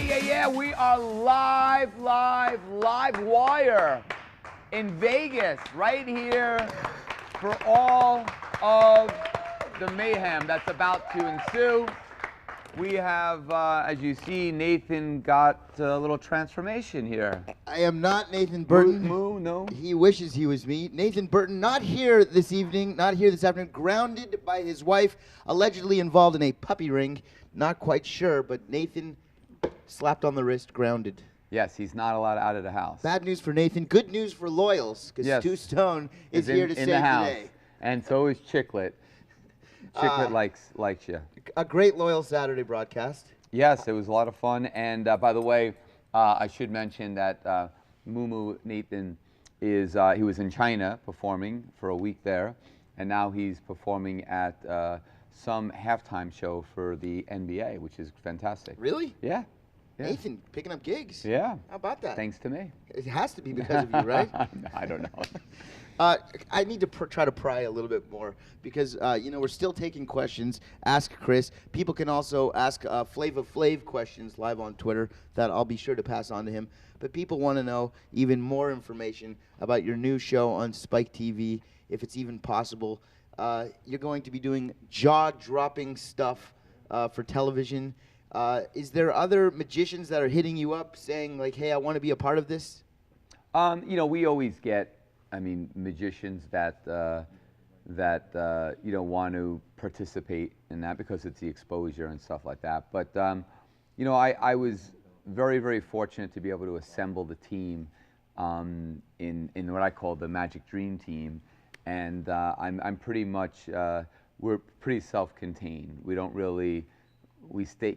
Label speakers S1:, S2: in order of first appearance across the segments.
S1: Yeah, we are live wire in Vegas, right here for all of the mayhem that's about to ensue. We have, as you see, Nathan got a little transformation here.
S2: I am not Nathan Burton.
S1: No.
S2: He wishes he was me. Nathan Burton, not here this evening, not here this afternoon, grounded by his wife, allegedly involved in a puppy ring. Not quite sure, but Nathan slapped on the wrist, grounded.
S1: Yes, he's not allowed out of the house.
S2: Bad news for Nathan, good news for loyals, because
S1: Yes.
S2: Stu Stone is here to save
S1: the house.
S2: the day.
S1: And so is Chicklet. Chicklet likes you.
S2: A great loyal Saturday broadcast.
S1: Yes, it was a lot of fun. And by the way, I should mention that Mumu Nathan is he was in China performing for a week there, and now he's performing at some halftime show for the NBA, which is fantastic.
S2: Really?
S1: Yeah.
S2: Nathan picking up gigs.
S1: Yeah.
S2: How about that?
S1: Thanks to me.
S2: It has to be because of you, right?
S1: I don't know.
S2: I need to try to pry a little bit more because, we're still taking questions. Ask Criss. People can also ask Flavor Flav questions live on Twitter that I'll be sure to pass on to him. But people want to know even more information about your new show on Spike TV, if it's even possible. You're going to be doing jaw-dropping stuff for television. Is there other magicians that are hitting you up saying, like, hey, I want to be a part of this?
S1: We always get, magicians that want to participate in that because it's the exposure and stuff like that. But I was very, very fortunate to be able to assemble the team in what I call the Magic Dream Team, and I'm pretty much we're pretty self-contained. We don't really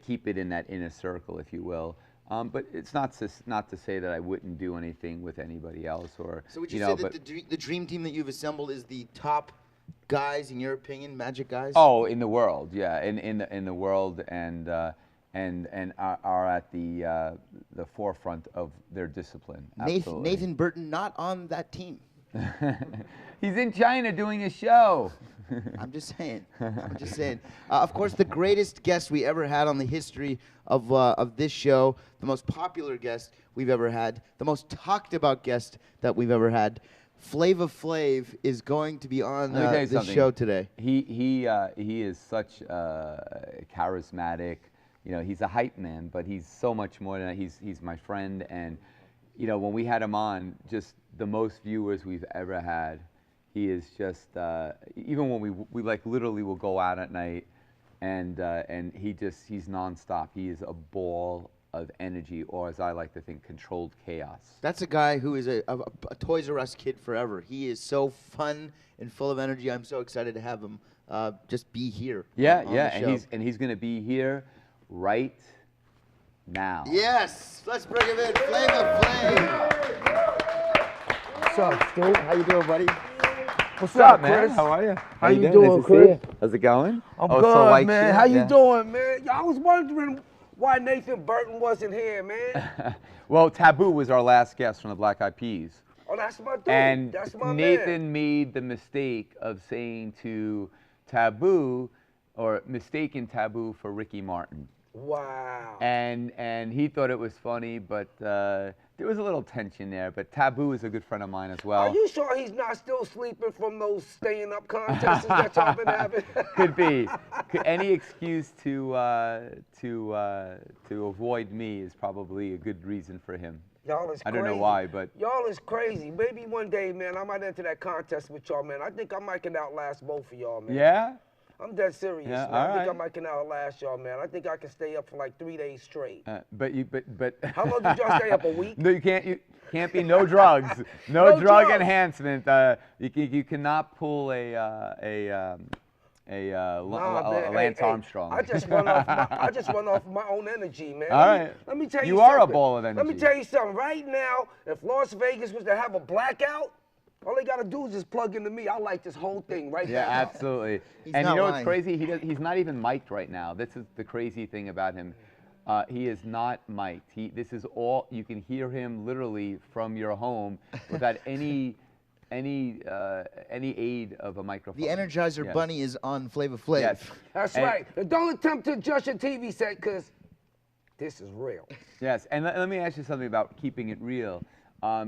S1: keep it in that inner circle, if you will. But it's not to say that I wouldn't do anything with anybody else, or
S2: so would you say that the dream team that you've assembled is the top guys, in your opinion, magic guys?
S1: Oh, in the world, yeah, in the world, and are at the forefront of their discipline. Absolutely.
S2: Nathan Burton not on that team.
S1: He's in China doing a show.
S2: I'm just saying. Of course, the greatest guest we ever had on the history of this show, the most popular guest we've ever had, the most talked about guest that we've ever had, Flavor Flav is going to be on this show today.
S1: He is such charismatic. He's a hype man, but he's so much more than that. He's my friend, and when we had him on, just the most viewers we've ever had. He is just even when we like literally will go out at night, and he's nonstop. He is a ball of energy, or as I like to think, controlled chaos.
S2: That's a guy who is a Toys R Us kid forever. He is so fun and full of energy. I'm so excited to have him just be here.
S1: Yeah, and he's going to be here right now.
S2: Yes, let's bring him in, Flavor Flav. What's up, Stu? How you doing, buddy?
S3: What's up,
S1: man?
S3: Chris?
S1: How are you?
S3: How you doing, Chris?
S1: How's it going?
S3: I'm good, man. How you doing, man? I was wondering why Nathan Burton wasn't here, man.
S1: Well, Taboo was our last guest from the Black Eyed Peas.
S3: Oh, that's my dude.
S1: And
S3: that's my
S1: Nathan made the mistake of saying to Taboo, or mistaking Taboo for Ricky Martin.
S3: Wow.
S1: And he thought it was funny, but there was a little tension there. But Taboo is a good friend of mine as well.
S3: Are you sure he's not still sleeping from those staying up contests that y'all been having?
S1: Could be. Any excuse to avoid me is probably a good reason for him.
S3: Y'all is crazy.
S1: I don't know why, but
S3: y'all is crazy. Maybe one day, man, I might enter that contest with y'all, man. I think I might can outlast both of y'all, man.
S1: Yeah?
S3: I'm dead serious,
S1: Yeah,
S3: man. I think I might can outlast y'all, man. I think I can stay up for like 3 days straight.
S1: But
S3: How long did y'all stay up? A week?
S1: No, you can't be no drugs, no drug enhancement. You cannot pull a Lance Armstrong.
S3: I just run off my own energy, man.
S1: All right.
S3: Let me tell you
S1: You
S3: something.
S1: are a ball of energy.
S3: Let me tell you something. Right now, if Las Vegas was to have a blackout, all they gotta do is just plug into me. I like this whole thing right now.
S1: Yeah, absolutely. And you know what's crazy? He's not even mic'd right now. This is the crazy thing about him. He is not mic'd. This is all, you can hear him literally from your home without any aid of a microphone.
S2: The Energizer Bunny is on Flavor Flav.
S1: Yes.
S3: That's right. And don't attempt to adjust your TV set, because this is real.
S1: Yes, and let me ask you something about keeping it real.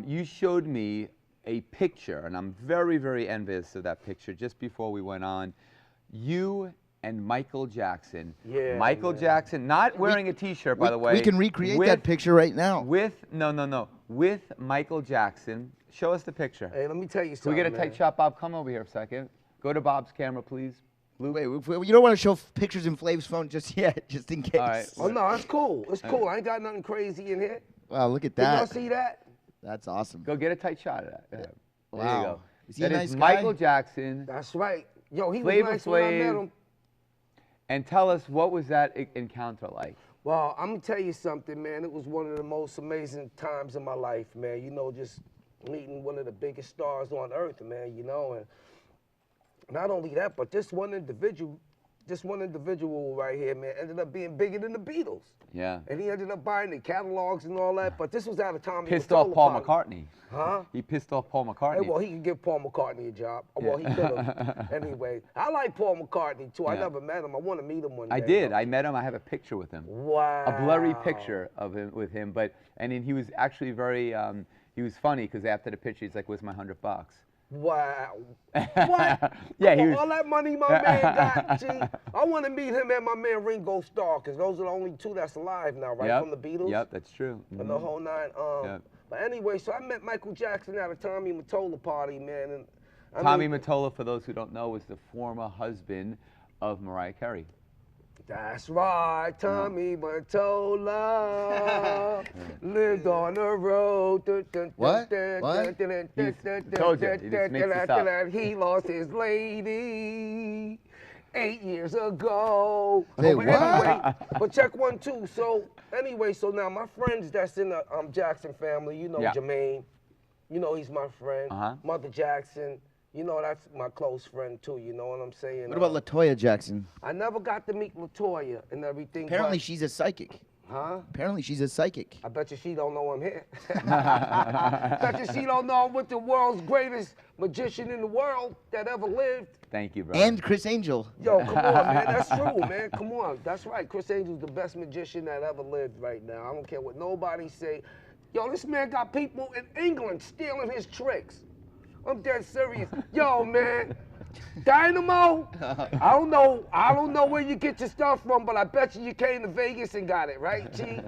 S1: You showed me a picture, and I'm very, very envious of that picture just before we went on. You and Michael Jackson.
S3: Yeah,
S1: Michael
S3: man.
S1: Jackson, not wearing a T-shirt, by the way.
S2: We can recreate that picture right now.
S1: No. With Michael Jackson. Show us the picture.
S3: Hey, let me tell you
S1: Can
S3: something,
S1: we get a tight
S3: man.
S1: shot, Bob? Come over here a second. Go to Bob's camera, please.
S2: Wait, you don't want to show pictures in Flav's phone just yet, just in case.
S1: All right.
S3: Oh, no, it's cool. It's cool. I ain't got nothing crazy in here.
S2: Wow, look at
S3: Did y'all
S2: that.
S3: see that?
S2: That's awesome.
S1: Go get a tight shot of that. Yeah. There you
S2: Wow.
S1: go.
S2: Is he a
S1: That
S2: nice
S1: is
S2: guy?
S1: Michael Jackson.
S3: That's right. Yo, he was
S1: Flavor
S3: nice when I met
S1: Flav.
S3: him.
S1: And tell us, what was that encounter like?
S3: Well, I'm gonna tell you something, man. It was one of the most amazing times in my life, man. You know, just meeting one of the biggest stars on earth, man. You know, and not only that, but this one individual right here, man, ended up being bigger than the Beatles.
S1: Yeah.
S3: And he ended up buying the catalogs and all that. But this was out of Tommy
S1: Pissed off Paul
S3: Mottola
S1: McCartney.
S3: Huh?
S1: He pissed off Paul McCartney.
S3: Hey, well, he could give Paul McCartney a job. Well, he could have. Anyway, I like Paul McCartney, too. I
S1: Yeah.
S3: never met him. I want to meet him one day.
S1: I did.
S3: though.
S1: I met him. I have a picture with him.
S3: Wow.
S1: A blurry picture of him with him. And then he was actually very. He was funny because after the picture, he's like, "Where's my $100?"
S3: Wow. What?
S1: Yeah, he was.
S3: All that money my man got, G. I want to meet him and my man Ringo Starr, because those are the only two that's alive now, right?
S1: Yep.
S3: From the Beatles.
S1: Yep, that's true.
S3: And the whole nine.
S1: Yep.
S3: But anyway, so I met Michael Jackson at a Tommy Mottola party, man. And I
S1: Tommy
S3: mean,
S1: Mottola, for those who don't know, was the former husband of Mariah Carey.
S3: That's right, Tommy Mottola lived on the road.
S2: What?
S1: Told you, he just makes this up.
S3: He lost his lady 8 years ago.
S2: Say
S3: But
S2: what?
S3: anyway, but check 1, 2. So anyway, so now my friends that's in the Jackson family, you know,
S1: Yeah.
S3: Jermaine, you know he's my friend.
S1: Uh-huh.
S3: Mother Jackson, you know that's my close friend too. You know what I'm saying?
S2: What about LaToya Jackson?
S3: I never got to meet LaToya and everything.
S2: Apparently
S3: but,
S2: she's a psychic.
S3: huh?
S2: Apparently she's a psychic.
S3: I bet you she don't know I'm here. Bet you she don't know I'm with the world's greatest magician in the world that ever lived.
S1: Thank you, brother.
S2: And Criss Angel.
S3: Yo, come on, man. That's true, man. Come on. That's right. Criss Angel's the best magician that ever lived right now. I don't care what nobody say. Yo, this man got people in England stealing his tricks. I'm dead serious. Yo, man. Dynamo, I don't know where you get your stuff from, but I bet you came to Vegas and got it, right, G?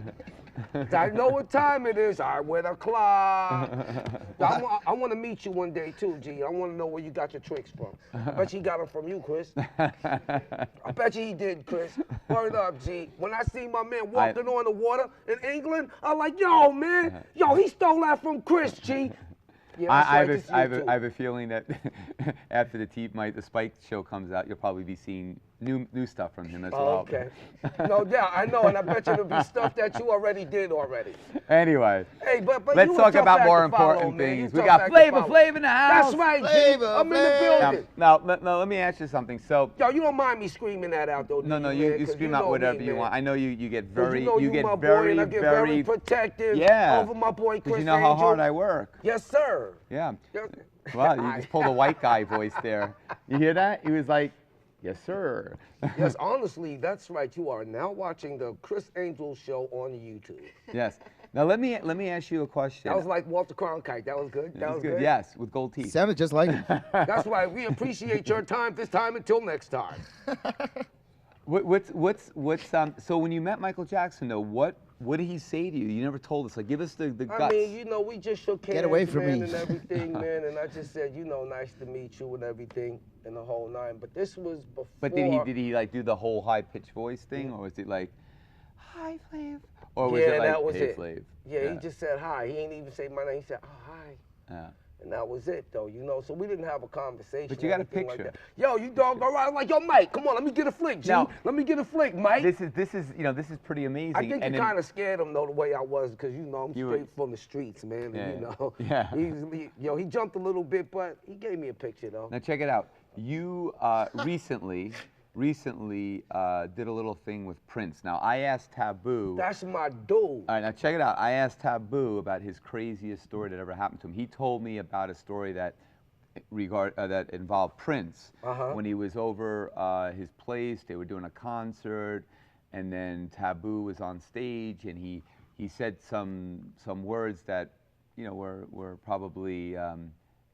S3: I know what time it is. I wear the clock. I want to meet you one day too, G. I want to know where you got your tricks from. I bet you got them from you, Criss. I bet you he did, Criss. Word up, G. When I see my man walking on the water in England, I'm like, yo, man, yo, he stole that from Criss, G. Yeah,
S1: I
S3: that's right,
S1: have a feeling that after the Spike show comes out, you'll probably be seeing new stuff from him as well.
S3: Okay. No doubt, I know, and I bet you it'll be stuff that you already did already.
S1: Anyway,
S3: Hey, but
S1: let's
S3: you a
S1: talk
S3: tough
S1: about
S3: act
S1: more
S3: to follow,
S1: important
S3: man. You
S1: things. We
S3: tough
S1: got
S3: act to
S1: Flavor
S3: follow.
S1: Flav in the house.
S3: That's right, G.
S2: Flavor
S3: I'm in the
S2: Flav.
S3: building.
S1: Now, let me ask you something. So,
S3: Yo, you don't mind me screaming that out, though, do
S1: no,
S3: man?
S1: you
S3: 'Cause
S1: scream
S3: know
S1: out whatever
S3: me,
S1: you
S3: man.
S1: want. I know you get
S3: 'Cause
S1: very,
S3: you know you
S1: get
S3: my boy,
S1: very,
S3: and I get very protective
S1: yeah,
S3: over my boy Criss
S1: you know how hard
S3: Angel.
S1: I work.
S3: Yes, sir.
S1: Yeah.
S3: Yes.
S1: Well, you just pulled a white guy voice there. You hear that? He was like, yes, sir.
S3: Yes, honestly, that's right. You are now watching the Criss Angel show on YouTube.
S1: Yes. Now let me ask you a question.
S3: That was like Walter Cronkite. That was good.
S1: That was good. Yes, with gold teeth.
S2: Sounded just like him.
S3: That's right. We appreciate your time this time until next time.
S1: So when you met Michael Jackson though, what did he say to you? You never told us. Like, give us the guts.
S3: I mean, you know, we just shook hands,
S2: Get away from
S3: man,
S2: me.
S3: and everything, man. And I just said, you know, nice to meet you and everything, and the whole nine. But this was before.
S1: But did he like do the whole high pitched voice thing, or was it like, hi Flav, or was
S3: Yeah,
S1: it like,
S3: that was
S1: hey
S3: it.
S1: Flav?
S3: Yeah, he just said hi. He ain't even say my name. He said, oh, hi.
S1: Yeah.
S3: And that was it, though, you know. So we didn't have a conversation.
S1: But you got a
S3: anything
S1: picture.
S3: Like that. Yo, you dog all right? I'm like, yo, Mike, come on, let me get a flick, G.
S1: Now-
S3: Let me get a flick, Mike.
S1: This is pretty amazing.
S3: I think
S1: and
S3: you
S1: then-
S3: kind of scared him, though, the way I was, because, you know, I'm
S1: You were-
S3: straight from the streets, man. And,
S1: Yeah,
S3: you know,
S1: yeah.
S3: he jumped a little bit, but he gave me a picture, though.
S1: Now check it out. You recently did a little thing with Prince. Now I asked Taboo.
S3: That's my dude.
S1: All right, now check it out. I asked Taboo about his craziest story that ever happened to him. He told me about a story that that involved Prince when he was over his place. They were doing a concert, and then Taboo was on stage, and he said some words that, you know, were probably,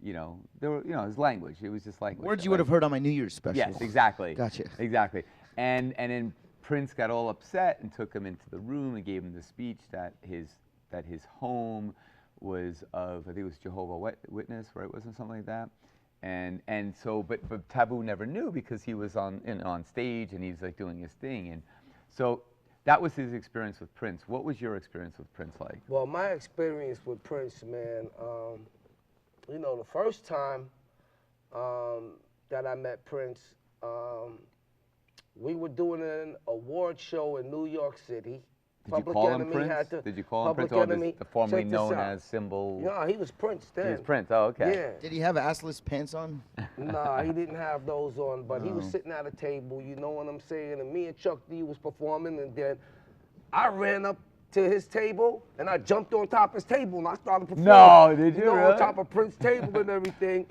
S1: you know, they were, you know, his language. It was just language.
S2: Words you would have heard on my New Year's special.
S1: Yes, exactly.
S2: Gotcha.
S1: Exactly. And then Prince got all upset and took him into the room and gave him the speech that his home was of, I think it was Jehovah's Witness, right? Wasn't something like that? And so, but Taboo never knew because he was on stage and he's like doing his thing. And so that was his experience with Prince. What was your experience with Prince like?
S3: Well, my experience with Prince, man, you know, the first time that I met Prince, we were doing an award show in New York City.
S1: Did you call him Prince? Did you call him Prince, or the formerly known as symbol?
S3: No, he was Prince then.
S1: He was Prince, oh, okay.
S3: Yeah.
S2: Did he have assless pants on?
S3: Nah, he didn't have those on, but he was sitting at a table, you know what I'm saying? And me and Chuck D was performing, and then I ran up to his table, and I jumped on top of his table, and I started performing.
S1: No, did you
S3: know,
S1: really?
S3: on top of Prince's table and everything.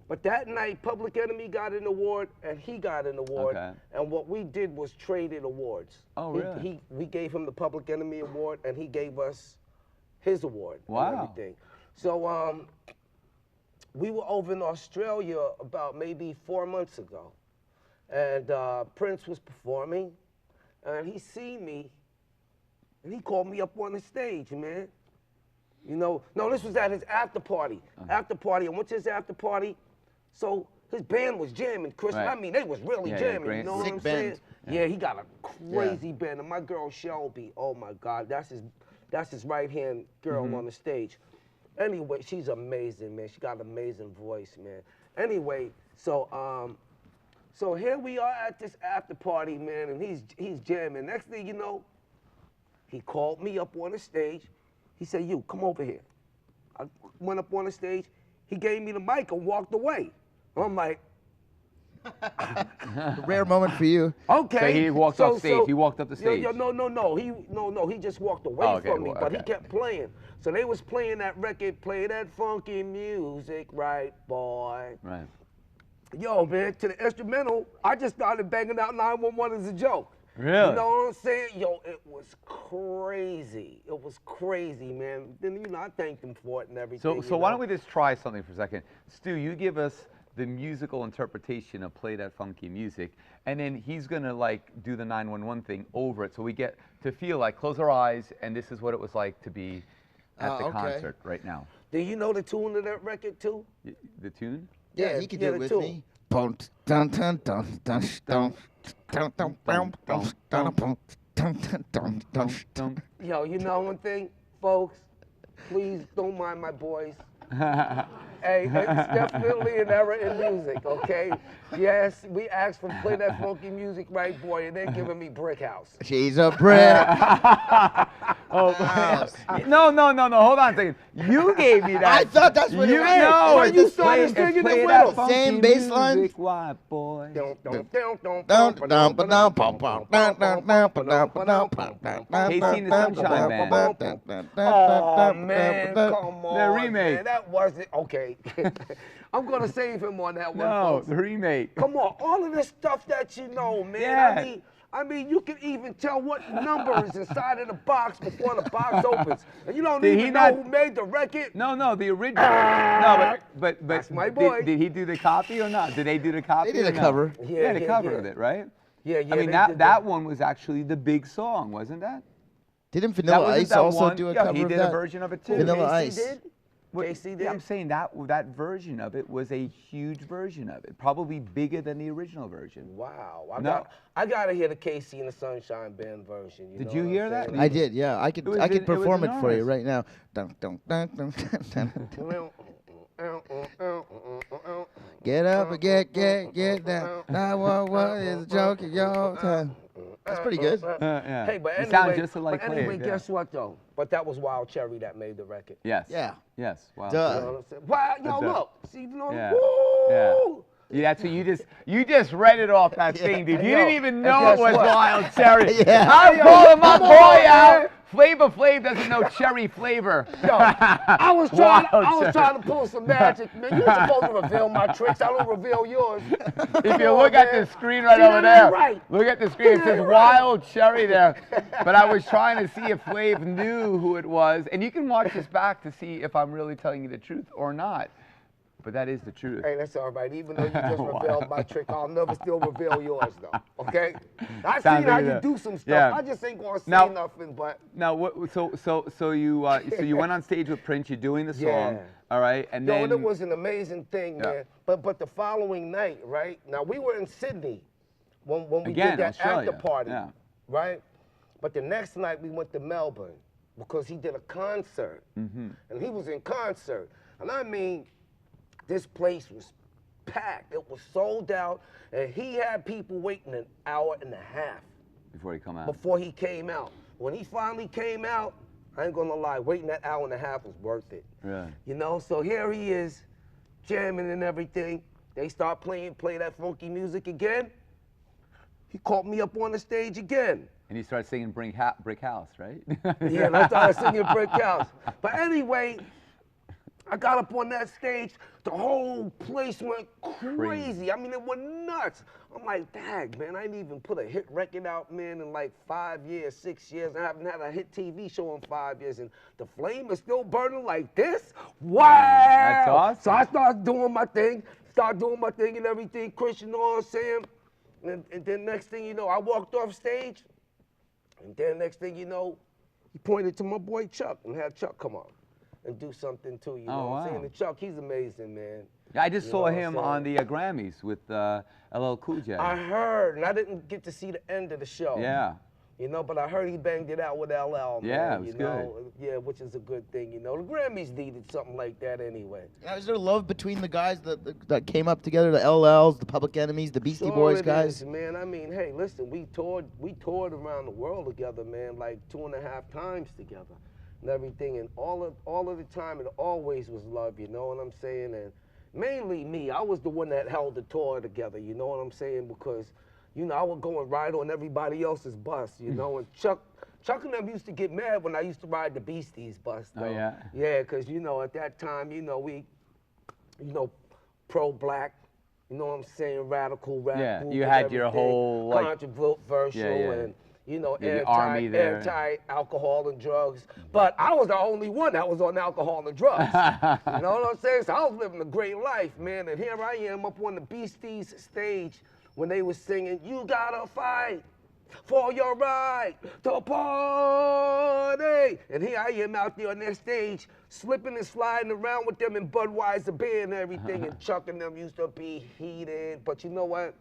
S3: But that night, Public Enemy got an award, and he got an award.
S1: Okay.
S3: And what we did was traded awards.
S1: Oh, really?
S3: We gave him the Public Enemy award, and he gave us his award.
S1: Wow.
S3: And everything. So we were over in Australia about maybe 4 months ago, and Prince was performing, and he seen me, and he called me up on the stage, man. You know, no, this was at his after party. After party, I went to his after party. So his band was jamming, Criss.
S1: Right.
S3: I mean, they was really jamming. You know what I'm saying? Yeah, he got a crazy band. And my girl Shelby, oh my God, that's his right hand girl on the stage. Anyway, she's amazing, man. She got an amazing voice, man. Anyway, so so here we are at this after party, man, and he's jamming. Next thing you know, he called me up on the stage. He said, "You, come over here." I went up on the stage. He gave me the mic and walked away. I'm like,
S2: A rare moment for you.
S3: okay.
S1: So he walked off stage. He walked up the stage.
S3: No. He just walked away from me, but he kept playing. So they was playing that record, play that funky music, right, boy.
S1: Right.
S3: Yo, man, to the instrumental, I just started banging out 911 as a joke.
S1: Really?
S3: You know what I'm saying? Yo, it was crazy. It was crazy, man. Then, you know, I thanked him for it and everything.
S1: So why don't we just try something for a second? Stu, you give us the musical interpretation of Play That Funky Music, and then he's going to, like, do the 911 thing over it, so we get to feel like, close our eyes, and this is what it was like to be at the concert right now.
S3: Do you know the tune of that record, too?
S1: The tune?
S2: Yeah, he can do it with me.
S3: Yo, you know one thing, folks? Please don't mind my boys. Hey, it's definitely an era in music, okay? Yes, we asked for Play That Funky Music, right, boy, and they're giving me Brick House.
S2: She's a brick.
S1: No, hold on a second. You gave me that.
S2: I thought that's what it was.
S1: No,
S3: When you started singing it with us.
S2: Same bass line.
S1: Music, white boy. KC and the Sunshine Band.
S3: Oh, man, come on.
S1: The remake.
S3: Man, that wasn't, okay. I'm going to save him on that one,
S1: No,
S3: folks.
S1: the remake.
S3: Come on, all of this stuff that you know, man.
S1: Yeah.
S3: I mean, you can even tell what number is inside of the box before the box opens. And you don't
S1: Did he
S3: even
S1: not-
S3: know who made the record.
S1: No, the original. No, but
S3: That's my boy.
S1: Did he do the copy or not? Did they do the copy?
S2: They did
S1: or
S2: a
S1: no?
S2: cover.
S1: Yeah, the cover
S3: yeah.
S1: of it, right?
S3: Yeah,
S1: I mean, that one was actually the big song, wasn't that?
S2: Didn't Vanilla
S1: wasn't
S2: Ice
S1: that
S2: also
S1: one?
S2: do a
S1: Yeah,
S2: cover
S1: he
S2: of
S1: did
S2: that?
S1: a version of it too.
S2: Vanilla
S3: Casey
S2: Ice.
S3: did?
S1: What-
S3: Casey
S1: yeah,
S3: did?
S1: I'm saying that version of it was a huge version of it, probably bigger than the original version.
S3: Wow.
S1: No.
S3: I got to hear the KC and the Sunshine Band version.
S1: Did
S3: know
S1: you
S3: what
S1: hear
S3: I'm
S1: that?
S3: saying?
S2: I did, yeah. I could perform it for you
S1: enormous.
S2: right now. Dun, dun, dun, dun, dun, dun. Get up and get down. 911 is a joke in your time. That's pretty good.
S1: Yeah.
S3: Hey, but
S1: You
S3: anyway,
S1: sound just like
S3: but anyway,
S1: Flav, yeah.
S3: guess what though? But that was Wild Cherry that made the record.
S1: Yes.
S2: Yeah.
S1: Yes. Wow.
S2: Duh.
S3: You know what I'm saying? Wow, yo,
S1: Duh.
S3: look. See, you know,
S1: Yeah.
S3: woo!
S1: Yeah, that's what you just read it off that thing, dude. You
S3: Yo,
S1: didn't even
S3: and
S1: know
S3: guess
S1: it was
S3: what?
S1: Wild Cherry.
S2: Yeah.
S1: I'm calling my boy out. Flavor Flav doesn't know cherry flavor.
S3: Yo, I was trying
S1: Wild
S3: to pull some magic, man. You're supposed to reveal my tricks. I don't reveal yours.
S1: If you look at the screen right over there, look at the screen. It says Wild Cherry there. But I was trying to see if Flav knew who it was. And you can watch this back to see if I'm really telling you the truth or not. But that is the truth.
S3: Hey, that's all right. Even though you just revealed my trick, I'll never still reveal yours, though. Okay? I've seen how you do some stuff.
S1: Yeah.
S3: I just ain't gonna say nothing. But
S1: now, so you went on stage with Prince. You're doing the song, all right, and then
S3: it was an amazing thing, man. But the following night, right? Now we were in Sydney when we did that
S1: Australia.
S3: after party, right? But the next night we went to Melbourne because he did a concert, and he was in concert, and I mean. This place was packed. It was sold out, and he had people waiting an hour and a half
S1: before he came out.
S3: When he finally came out, I ain't gonna lie, waiting that hour and a half was worth it.
S1: Really?
S3: You know, so here he is, jamming and everything. They start play that funky music again. He called me up on the stage again.
S1: And he started singing Brick House, right?
S3: Yeah, and I started singing Brick House. But anyway, I got up on that stage, the whole place went crazy. I mean, it went nuts. I'm like, dang, man, I didn't even put a hit record out, man, in like 5 years, 6 years. I haven't had a hit TV show in 5 years, and the flame is still burning like this? Wow!
S1: That's awesome.
S3: So I started doing my thing, and everything, Criss, you know what I'm saying? And then next thing you know, I walked off stage, and then next thing you know, he pointed to my boy Chuck and had Chuck come on and do something too, you know what I'm saying? And Chuck, he's amazing, man.
S1: Yeah, I just saw him on the Grammys with LL Cool J.
S3: I heard, and I didn't get to see the end of the show.
S1: Yeah.
S3: You know, but I heard he banged it out with LL, man.
S1: Yeah, it was
S3: good. Yeah, which is a good thing, you know. The Grammys needed something like that anyway.
S2: Yeah, is there love between the guys that came up together, the LLs, the Public Enemies, the Beastie Boys guys?
S3: Is, man. I mean, hey, listen, we toured around the world together, man, like 2.5 times together. And everything, and all of the time, it always was love, you know what I'm saying? And mainly me, I was the one that held the tour together, you know what I'm saying? Because, you know, I would go and ride on everybody else's bus, you know, and Chuck and them used to get mad when I used to ride the Beasties bus, though.
S1: Oh, yeah?
S3: Yeah, because, you know, at that time, you know, we, you know, pro-black, you know what I'm saying, radical rap.
S1: Yeah, you had your whole, like,
S3: controversial and, you know,
S1: army there.
S3: anti-alcohol and drugs. But I was the only one that was on alcohol and drugs. You know what I'm saying? So I was living a great life, man. And here I am up on the Beasties stage when they were singing, "You gotta fight for your right to party." And here I am out there on their stage, slipping and sliding around with them in Budweiser beer and everything. And Chuck and them used to be heated. But you know what?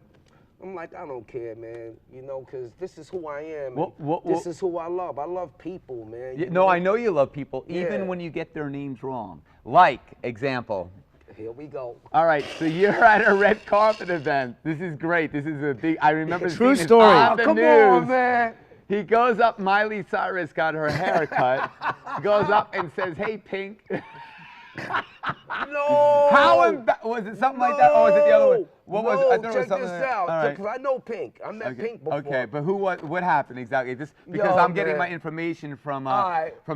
S3: I'm like, I don't care, man, you know, because this is who I am. This is who I love. I love people, man.
S1: Yeah, no, I know you love people, even when you get their names wrong. Like, example.
S3: Here we go.
S1: All right, so you're at a red carpet event. This is great. This is a big, I remember
S2: True
S1: seeing
S2: story.
S1: this on the
S3: Come
S1: news.
S3: on, man.
S1: He goes up, Miley Cyrus got her hair cut. He goes up and says, "Hey, Pink."
S3: No.
S1: Was it something like that, or was it the other one? What was it? I thought it was
S3: check
S1: something
S3: this
S1: like
S3: out.
S1: All right.
S3: Because I know Pink. I met Pink before.
S1: Okay, but what happened exactly? Just because I'm getting my information from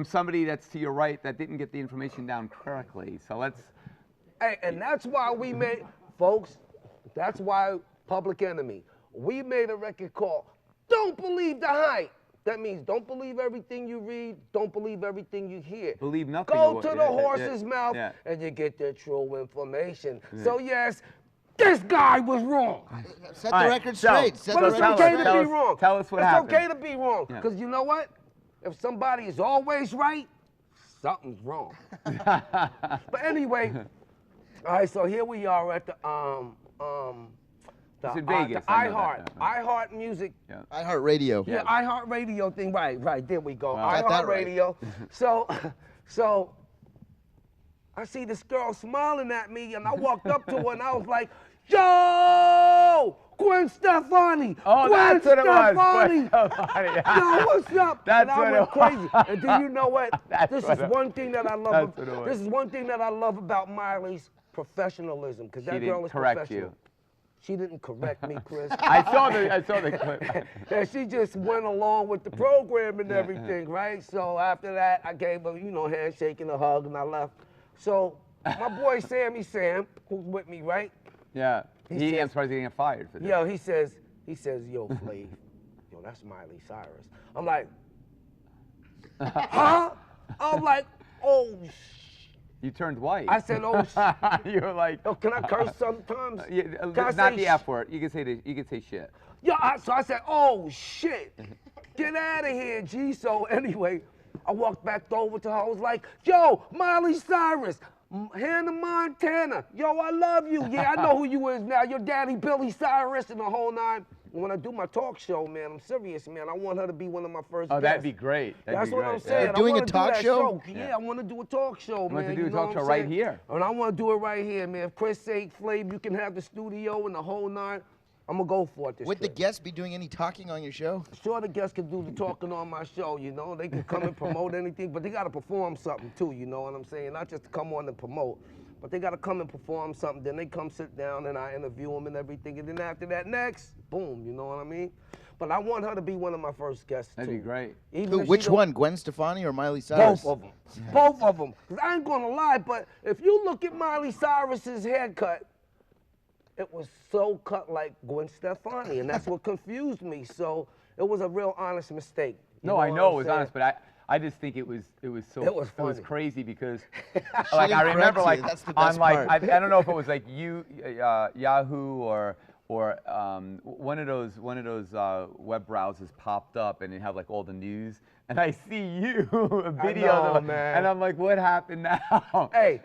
S1: somebody that's to your right that didn't get the information down correctly. So let's.
S3: Hey, and that's why we made, folks, that's why Public Enemy, we made a record called "Don't Believe the Hype." That means don't believe everything you read, don't believe everything you hear.
S1: Believe nothing.
S3: Go to the horse's mouth and you get the true information. So yes, this guy was wrong.
S2: Set the record straight.
S3: But it's okay to be wrong.
S1: Tell us what happened.
S3: It's okay to be wrong. Because you know what? If somebody is always right, something's wrong. But anyway, all right, so here we are at the
S1: it's in Vegas.
S3: The iHeart Music.
S2: Yeah. iHeart Radio.
S3: Yeah, iHeart Radio thing. Right. There we go.
S2: Wow.
S3: iHeart Radio. So I see this girl smiling at me, and I walked up to her, and I was like, "Yo, Gwen Stefani!
S1: Oh,
S3: Gwen
S1: that's what it was.
S3: Stefani!
S1: Gwen Stefani.
S3: Yo, what's up?"
S1: That's
S3: and I
S1: what
S3: went
S1: it was.
S3: crazy. And do you know what? This is one thing that I love.
S1: That's what it was.
S3: This is one thing that I love about Miley's professionalism, because that girl is
S1: correct
S3: professional.
S1: you.
S3: She didn't correct me, Criss.
S1: I saw the clip.
S3: And she just went along with the program and everything, right? So after that, I gave her, you know, handshake and a hug, and I left. So my boy Sam, who's with me, right?
S1: Yeah.
S3: He
S1: I'm
S3: says-
S1: surprised he didn't get fired for this.
S3: Yo, he says, yo, Flav, yo, that's Miley Cyrus. I'm like, huh? I'm like, oh,
S1: You turned white.
S3: I said, oh,
S1: You were like,
S3: yo, can I curse sometimes?
S1: yeah,
S3: Can I
S1: not
S3: say
S1: the F word. You can say shit.
S3: Yo, so I said, oh, shit. Get out of here, G. So anyway, I walked back over to her. I was like, yo, Miley Cyrus, Hannah Montana. Yo, I love you. Yeah, I know who you is now. Your daddy, Billy Cyrus, and the whole nine. When I do my talk show, man, I'm serious, man. I want her to be one of my first
S1: Oh,
S3: guests.
S1: that'd be great.
S3: That's what I'm saying.
S2: You're doing
S3: I
S2: a
S3: wanna do
S2: talk
S3: that
S2: show?
S3: Yeah, I want to do a talk show, man.
S1: want to do
S3: you
S1: a
S3: know
S1: talk
S3: what
S1: show
S3: I'm
S1: right
S3: saying?
S1: here.
S3: And I want to do it right here, man. If Criss say, Flav, you can have the studio and the whole nine, I'm going to go for it this
S2: Would the
S3: trip.
S2: guests be doing any talking on your show?
S3: Sure, the guests can do the talking on my show, you know. They can come and promote anything, but they got to perform something too, you know what I'm saying? Not just to come on and promote, but they got to come and perform something. Then they come sit down and I interview them and everything. And then after that, next, boom, you know what I mean? But I want her to be one of my first guests
S1: That'd
S3: too.
S1: be great.
S3: Even
S2: Who,
S3: if she
S2: which
S3: don't-
S2: one, Gwen Stefani or Miley Cyrus?
S3: Both of them. Both of them. 'Cause I ain't gonna lie, but if you look at Miley Cyrus's haircut, it was so cut like Gwen Stefani, and that's what confused me. So it was a real honest mistake. You
S1: No, I
S3: what
S1: know
S3: I'm
S1: it was
S3: saying?
S1: honest, but I just think it was so
S3: It was funny.
S1: crazy because
S2: She
S1: like
S2: didn't
S1: I remember
S2: correct you.
S1: like
S2: That's the
S1: on
S2: best
S1: like
S2: part.
S1: I don't know if it was like Yahoo or one of those web browsers popped up and it had like all the news and I see you a video
S3: know,
S1: of it,
S3: man.
S1: and I'm like, what happened now?
S3: Hey,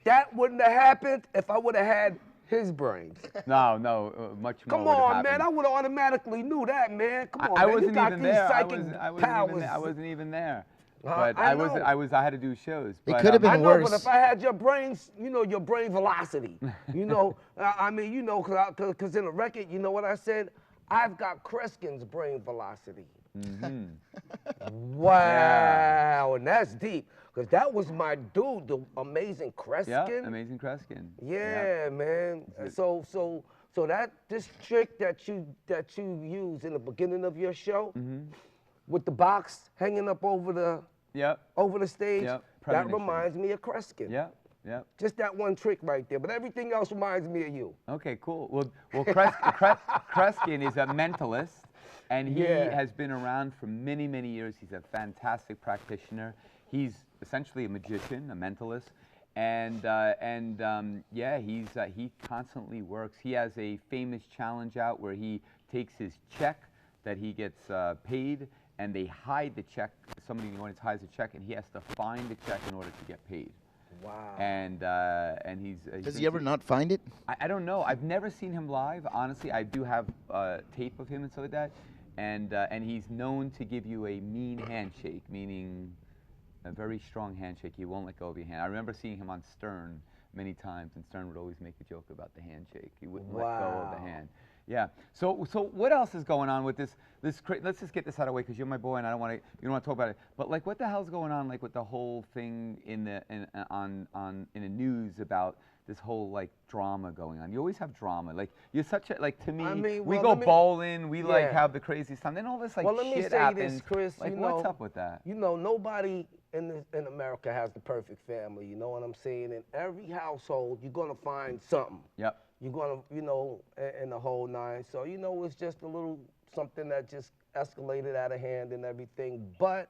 S3: that wouldn't have happened if I would have had his brains.
S1: No, much more.
S3: Come
S1: would've
S3: on,
S1: happened.
S3: man. I would have automatically knew that, man. Come on,
S1: I
S3: man.
S1: wasn't
S3: you got
S1: even
S3: these
S1: there.
S3: psychic powers.
S1: I wasn't even there.
S3: I
S1: But I
S3: know.
S1: had to do shows.
S2: It
S1: but,
S2: could have been
S3: I know,
S2: worse.
S3: but if I had your brains, you know, your brain velocity, you know, I mean, you know, because in the record, you know what I said? I've got Kreskin's brain velocity. Wow, and that's deep, because that was my dude, the amazing Kreskin.
S1: Yeah, amazing Kreskin.
S3: Yeah, man. So that this trick that you use in the beginning of your show, with the box hanging up over the
S1: Yep.
S3: stage,
S1: Yep,
S3: that
S1: premonition.
S3: reminds me of Kreskin.
S1: Yep. Yep.
S3: Just that one trick right there, but everything else reminds me of you.
S1: Okay, cool. Well, Kreskin is a mentalist, and he
S3: Yeah.
S1: has been around for many, many years. He's a fantastic practitioner. He's essentially a magician, a mentalist, and yeah, he constantly works. He has a famous challenge out where he takes his check that he gets paid, and they hide the check. Somebody in the audience hides the check, and he has to find the check in order to get paid.
S3: Wow.
S1: And he's
S2: Does he ever not find it?
S1: I don't know. I've never seen him live. Honestly, I do have tape of him and stuff like that. And he's known to give you a mean handshake, meaning a very strong handshake. He won't let go of your hand. I remember seeing him on Stern many times, and Stern would always make a joke about the handshake. He wouldn't let go of the
S3: Wow.
S1: hand. Yeah. So what else is going on with this? Let's just get this out of the way because you're my boy, and I don't want to. You don't want to talk about it. But like, what the hell's going on? Like with the whole thing in the news about this whole like drama going on. You always have drama. Like you're such a like to me.
S3: I mean,
S1: we
S3: well,
S1: go
S3: let me-
S1: bowling. We like
S3: Yeah.
S1: have the craziest time. Then all this like
S3: Well, let me
S1: shit
S3: say
S1: happens.
S3: this, Criss.
S1: Like
S3: you
S1: what's
S3: know,
S1: up with that?
S3: You know, nobody in America has the perfect family. You know what I'm saying? In every household, you're gonna find something.
S1: Yep.
S3: You're gonna, you know, in the whole nine. So you know, it's just a little something that just escalated out of hand and everything. But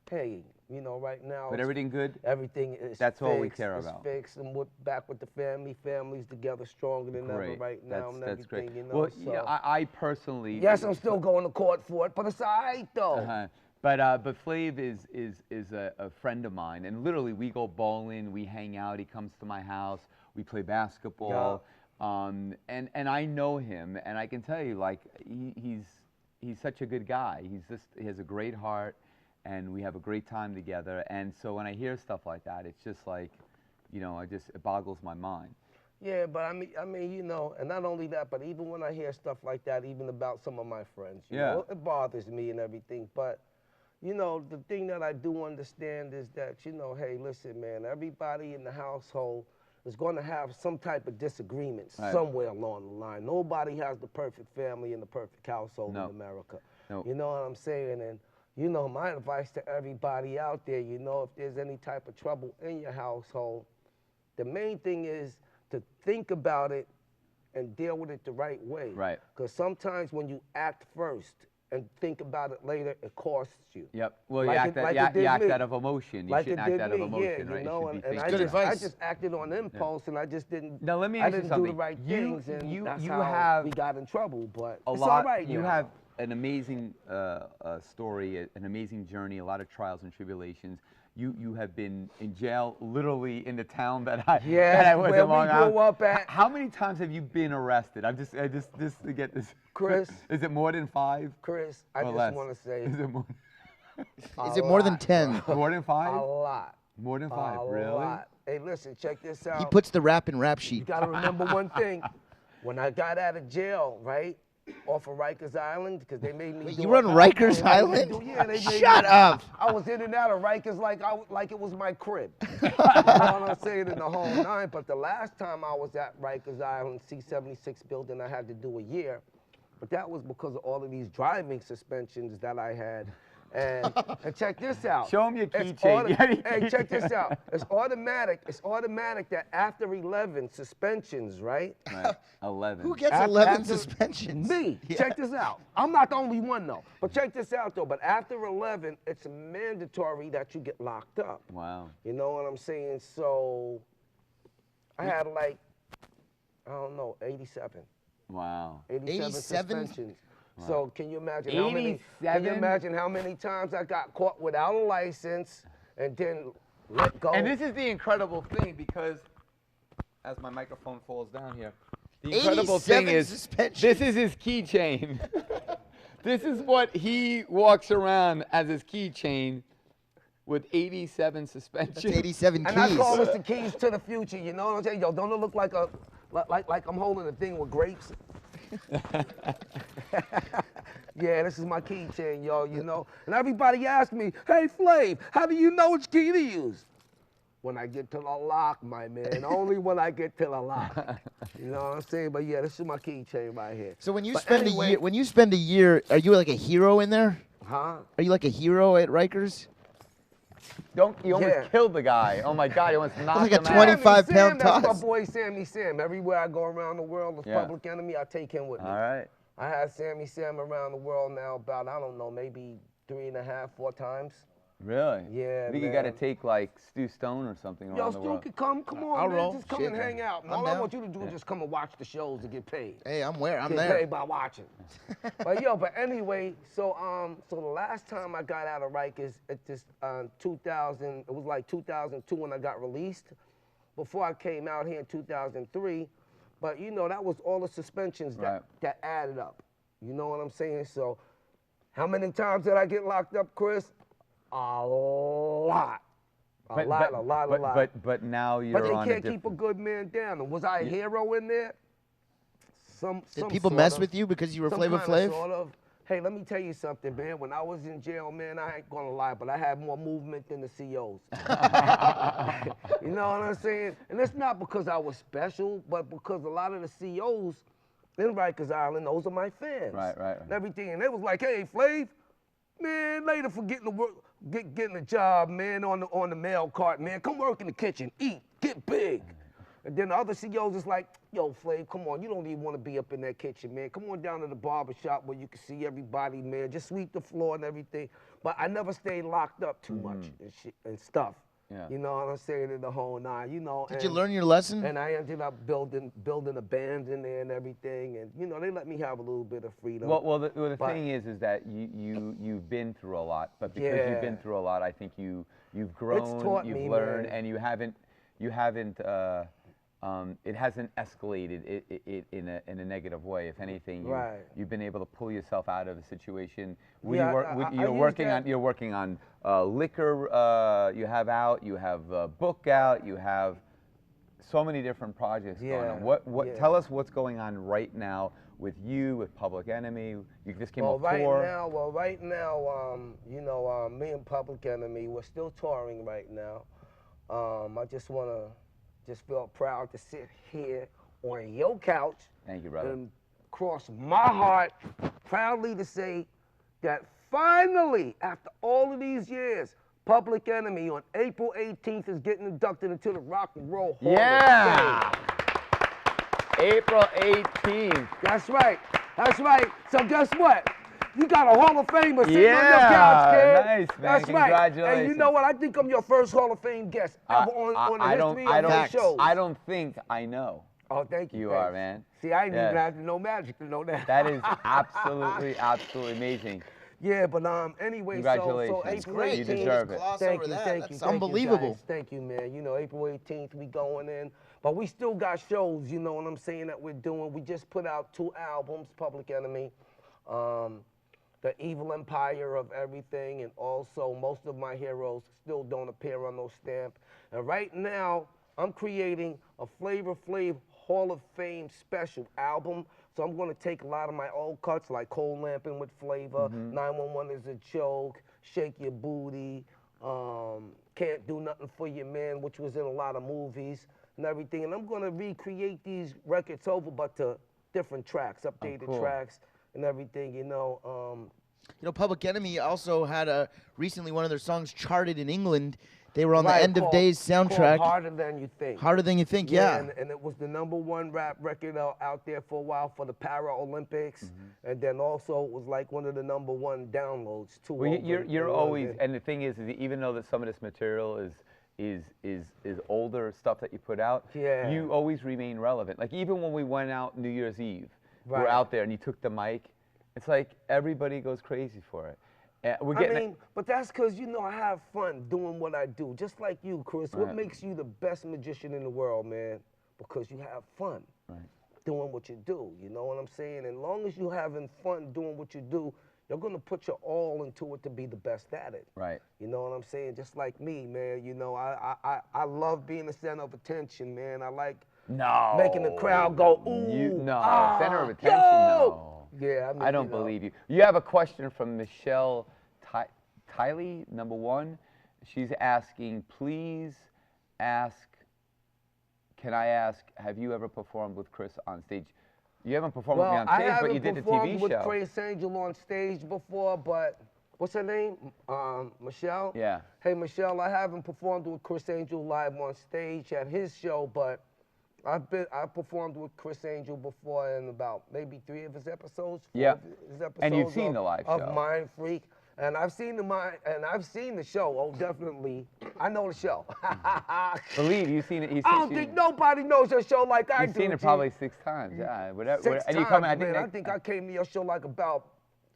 S3: hey, you know, right now.
S1: But
S3: it's-
S1: everything good.
S3: Everything is
S1: That's all we
S3: fixed,
S1: care
S3: it's
S1: about.
S3: fixed, and we're back with the family. Family's together, stronger than ever
S1: Great.
S3: right now, and
S1: That's
S3: everything.
S1: great.
S3: You know,
S1: Well,
S3: so.
S1: yeah, I personally.
S3: Yes, I'm still going to court for it, but it's all right though.
S1: But Flav is a friend of mine, and literally we go bowling, we hang out. He comes to my house, we play basketball, and I know him, and I can tell you like he's such a good guy. He has a great heart, and we have a great time together. And so when I hear stuff like that, it's just like, you know, it boggles my mind.
S3: Yeah, but I mean, you know, and not only that, but even when I hear stuff like that, even about some of my friends, you know, it bothers me and everything. But, you know, the thing that I do understand is that, you know, hey, listen, man, everybody in the household is going to have some type of disagreement somewhere along the line. Nobody has the perfect family and the perfect household in America.
S1: No.
S3: You know what I'm saying? And, you know, my advice to everybody out there, you know, if there's any type of trouble in your household, the main thing is to think about it and deal with it the right way.
S1: Right.
S3: Because sometimes when you act first and think about it later, it costs you.
S1: Yep. Well,
S3: Like
S1: you
S3: it-
S1: act,
S3: like
S1: you
S3: it
S1: act,
S3: did
S1: you act
S3: me.
S1: out of emotion. You
S3: Like
S1: shouldn't
S3: it
S1: act
S3: did
S1: out of
S3: me,
S1: emotion,
S3: yeah,
S1: right?
S3: you know,
S1: you should be
S3: and
S1: thinking.
S2: Good advice.
S3: I just acted on impulse, and I just didn't.
S1: Now let me
S3: I
S1: ask you
S3: didn't
S1: something.
S3: do the right
S1: You-
S3: things, and
S1: you-
S3: that's
S1: you
S3: how
S1: have
S3: we got in trouble. But
S1: A
S3: it's
S1: lot.
S3: all right
S1: You
S3: now.
S1: have an amazing story, an amazing journey, a lot of trials and tribulations. You have been in jail, literally in the town that I was
S3: where
S1: in Long
S3: we
S1: Island.
S3: grew up at.
S1: How many times have you been arrested? I just to get this.
S3: Chris.
S1: Is it more than 5?
S3: Chris, I
S1: Or
S3: just
S1: less?
S3: want to say
S1: Is it more,
S2: Is it more than
S3: lot,
S2: 10?
S1: more than 5?
S3: a lot.
S1: More than 5,
S3: A
S1: really?
S3: lot. Hey, listen, check this out.
S2: He puts the rap in rap
S3: You
S2: sheet.
S3: gotta remember one thing. When I got out of jail, right, off of Rikers Island, because they made me
S2: Wait,
S3: do
S2: you were on
S3: it.
S2: Rikers
S3: They made me
S2: Island?
S3: do- yeah, they made
S2: Shut
S3: me-
S2: up.
S3: I was in and out of Rikers like it was my crib. You know what I'm saying, in the whole 9. But the last time I was at Rikers Island, C-76 building, I had to do a year. But that was because of all of these driving suspensions that I had. And check this out.
S1: Show 'em your
S3: It's
S1: keychain.
S3: Hey, check this out. It's automatic. It's automatic that after 11 suspensions, right?
S1: Right. 11.
S2: Who gets
S3: Af-
S2: 11
S3: after-
S2: suspensions?
S3: Me.
S2: Yeah.
S3: Check this out. I'm not the only one though. But check this out though. But after 11, it's mandatory that you get locked up.
S1: Wow.
S3: You know what I'm saying? So I had like, I don't know, 87.
S1: Wow.
S3: 87
S2: 87?
S3: suspensions. So can you imagine how many? Can you
S1: 87?
S3: imagine how many times I got caught without a license and then let go?
S1: And this is the incredible thing, because as my microphone falls down here, the incredible
S2: 87
S1: thing is
S2: suspensions.
S1: this is his keychain. This is what he walks around as his keychain with 87 suspensions.
S2: That's 87
S3: And I
S2: keys.
S3: call this the keys to the future. You know what I'm saying? Yo, don't it look like a like I'm holding a thing with grapes? Yeah, this is my keychain, yo, you know. And everybody asks me, hey, Flav, how do you know which key to use? When I get to the lock, my man. Only when I get to the lock. You know what I'm saying? But yeah, this is my keychain right here.
S2: So when you
S3: But
S2: spend
S3: anyway-
S2: a year, are you like a hero in there?
S3: Huh?
S2: Are you like a hero at Rikers?
S1: You almost
S3: Yeah.
S1: killed the guy. Oh my God, you almost knocked
S2: like a
S1: him out.
S2: 25
S3: Sammy
S2: pound
S3: Sam, that's
S2: toss.
S3: my boy Sammy Sam. Everywhere I go around the world, the
S1: Yeah.
S3: Public Enemy, I take him with me.
S1: All right.
S3: I had Sammy Sam around the world now about, I don't know, maybe 3.5, 4 times.
S1: Really?
S3: Yeah,
S1: I think you got to
S3: man.
S1: take like Stu Stone or something
S3: Yo,
S1: around the
S3: Stu
S1: world.
S3: can come on,
S2: I'll
S3: man.
S2: roll.
S3: Just come
S2: Shit,
S3: and hang
S2: man.
S3: out.
S2: I'm
S3: All I
S2: down.
S3: want you to do is just come and watch the shows and get paid.
S2: Hey, I'm
S3: Get
S2: there.
S3: paid by watching. but anyway, so the last time I got out of Rikers, it just 2000, it was like 2002 when I got released. Before I came out here in 2003, but you know that was all the suspensions
S1: Right.
S3: that added up. You know what I'm saying? So, how many times did I get locked up, Chris? A lot. A lot.
S1: But now you're
S3: But they
S1: on
S3: can't
S1: a
S3: keep a
S1: different.
S3: good man down. And was I a hero in there?
S2: Did people mess with you because you were
S3: some
S2: Flavor
S3: kinda,
S2: Flav?
S3: Sort of. Hey, let me tell you something, man. When I was in jail, man, I ain't gonna lie, but I had more movement than the COs. You know what I'm saying? And it's not because I was special, but because a lot of the COs in Rikers Island, those are my fans.
S1: Right.
S3: And everything. And they was like, hey, Flav, man, later for getting to work, getting a job, man, on the mail cart, man. Come work in the kitchen, eat, get big. And then the other CEOs is like, yo, Flav, come on, you don't even want to be up in that kitchen, man. Come on down to the barber shop where you can see everybody, man. Just sweep the floor and everything. But I never stayed locked up too much and shit and stuff.
S1: Yeah.
S3: You know what I'm saying? In the whole 9, you know.
S2: Did you learn your lesson?
S3: And I ended up building a band in there and everything. And, you know, they let me have a little bit of freedom.
S1: Well, the
S3: But-
S1: thing is that you've been through a lot, but because you've been
S3: Yeah.
S1: through a lot, I think you've grown,
S3: taught
S1: you've
S3: me,
S1: learned,
S3: man.
S1: and you haven't it hasn't escalated in a negative way. If anything,
S3: Right.
S1: you've been able to pull yourself out of a situation.
S3: Yeah,
S1: You're working on liquor. You have out. You have a book out. You have so many different projects going on.
S3: Yeah.
S1: Tell us what's going on right now with you, with Public Enemy. You just came off
S3: right
S1: tour.
S3: now, you know, me and Public Enemy, we're still touring right now. I just want to just feel proud to sit here on your couch.
S1: Thank you, brother.
S3: And cross my heart proudly to say that finally, after all of these years, Public Enemy on April 18th is getting inducted into the Rock and Roll Hall
S1: Yeah.
S3: of Fame.
S1: April 18th.
S3: That's right. That's right. So guess what? You got a Hall of Famer sitting on your
S1: Yeah,
S3: couch, kid.
S1: nice, man.
S3: That's right.
S1: Congratulations.
S3: And you know what? I think I'm your first Hall of Fame guest ever on the history of these shows.
S1: I don't think I know.
S3: Oh, thank you.
S1: You
S3: thanks.
S1: are, man.
S3: See, I didn't
S1: Yes.
S3: even have to know magic to know that.
S1: That is absolutely, absolutely amazing.
S3: Yeah, but anyway,
S1: Congratulations.
S3: so
S1: That's
S3: April
S2: great.
S3: 18th.
S1: You deserve it.
S2: Gloss
S3: Thank
S2: over
S3: you,
S2: that.
S3: thank
S2: That's
S3: you, thank
S2: unbelievable.
S3: You guys. Thank you, man. You know, April 18th, we going in. But we still got shows, you know what I'm saying, that we're doing. We just put out 2 albums, Public Enemy, The Evil Empire of Everything, and also Most of My Heroes still don't appear on those stamps. And right now, I'm creating a Flavor Flav Hall of Fame special album. So I'm going to take a lot of my old cuts, like Cold Lamping with Flavor, 911 is a Joke, Shake Your Booty, Can't Do Nothing for Your Man, which was in a lot of movies and everything. And I'm going to recreate these records over, but to different tracks, updated
S1: cool.
S3: tracks and everything, you know.
S2: You know, Public Enemy also had recently one of their songs charted in England. They were on
S3: Right,
S2: the End of
S3: called-
S2: Days soundtrack.
S3: called Harder Than You Think.
S2: Harder Than You Think, yeah.
S3: And it was the #1 rap record out there for a while for the Paralympics, and then also it was like one of the #1 downloads too.
S1: Well,
S3: over
S1: you're
S3: in
S1: always,
S3: London.
S1: and the thing is even though that some of this material is older stuff that you put out,
S3: Yeah.
S1: you always remain relevant. Like even when we went out New Year's Eve, we're
S3: Right.
S1: out there and you took the mic, it's like everybody goes crazy for it. We're
S3: I
S1: getting
S3: mean, but that's because, you know, I have fun doing what I do. Just like you, Chris. What
S1: Right.
S3: makes you the best magician in the world, man? Because you have fun doing what you do. You know what I'm saying? And long as you're having fun doing what you do, you're going to put your all into it to be the best at it.
S1: Right.
S3: You know what I'm saying? Just like me, man. You know, I love being the center of attention, man. I like
S1: No.
S3: making the crowd go, ooh.
S1: Center of attention,
S3: yo!
S1: no.
S3: Yeah, I mean,
S1: I don't
S3: you know.
S1: believe you. You have a question from Michelle Tiley, #1. She's asking, please ask, can I ask, have you ever performed with Criss on stage? You haven't performed with me on
S3: I
S1: stage,
S3: haven't
S1: but you did the
S3: performed
S1: TV
S3: with
S1: show.
S3: Criss Angel on stage before, but what's her name? Michelle?
S1: Yeah.
S3: Hey, Michelle, I haven't performed with Criss Angel live on stage at his show, but I performed with Criss Angel before in about maybe 3 of his episodes. 4
S1: Yeah.
S3: of his episodes
S1: And you've seen the live show.
S3: of Mind Freak, and I've seen the show. Oh, definitely, I know the show.
S1: Believe you've seen it.
S3: I don't think nobody knows your show like I do.
S1: You've seen it
S3: G.
S1: probably 6 times. Yeah. Whatever.
S3: 6
S1: and you
S3: times,
S1: come. I
S3: man.
S1: think.
S3: I think I came to your show like about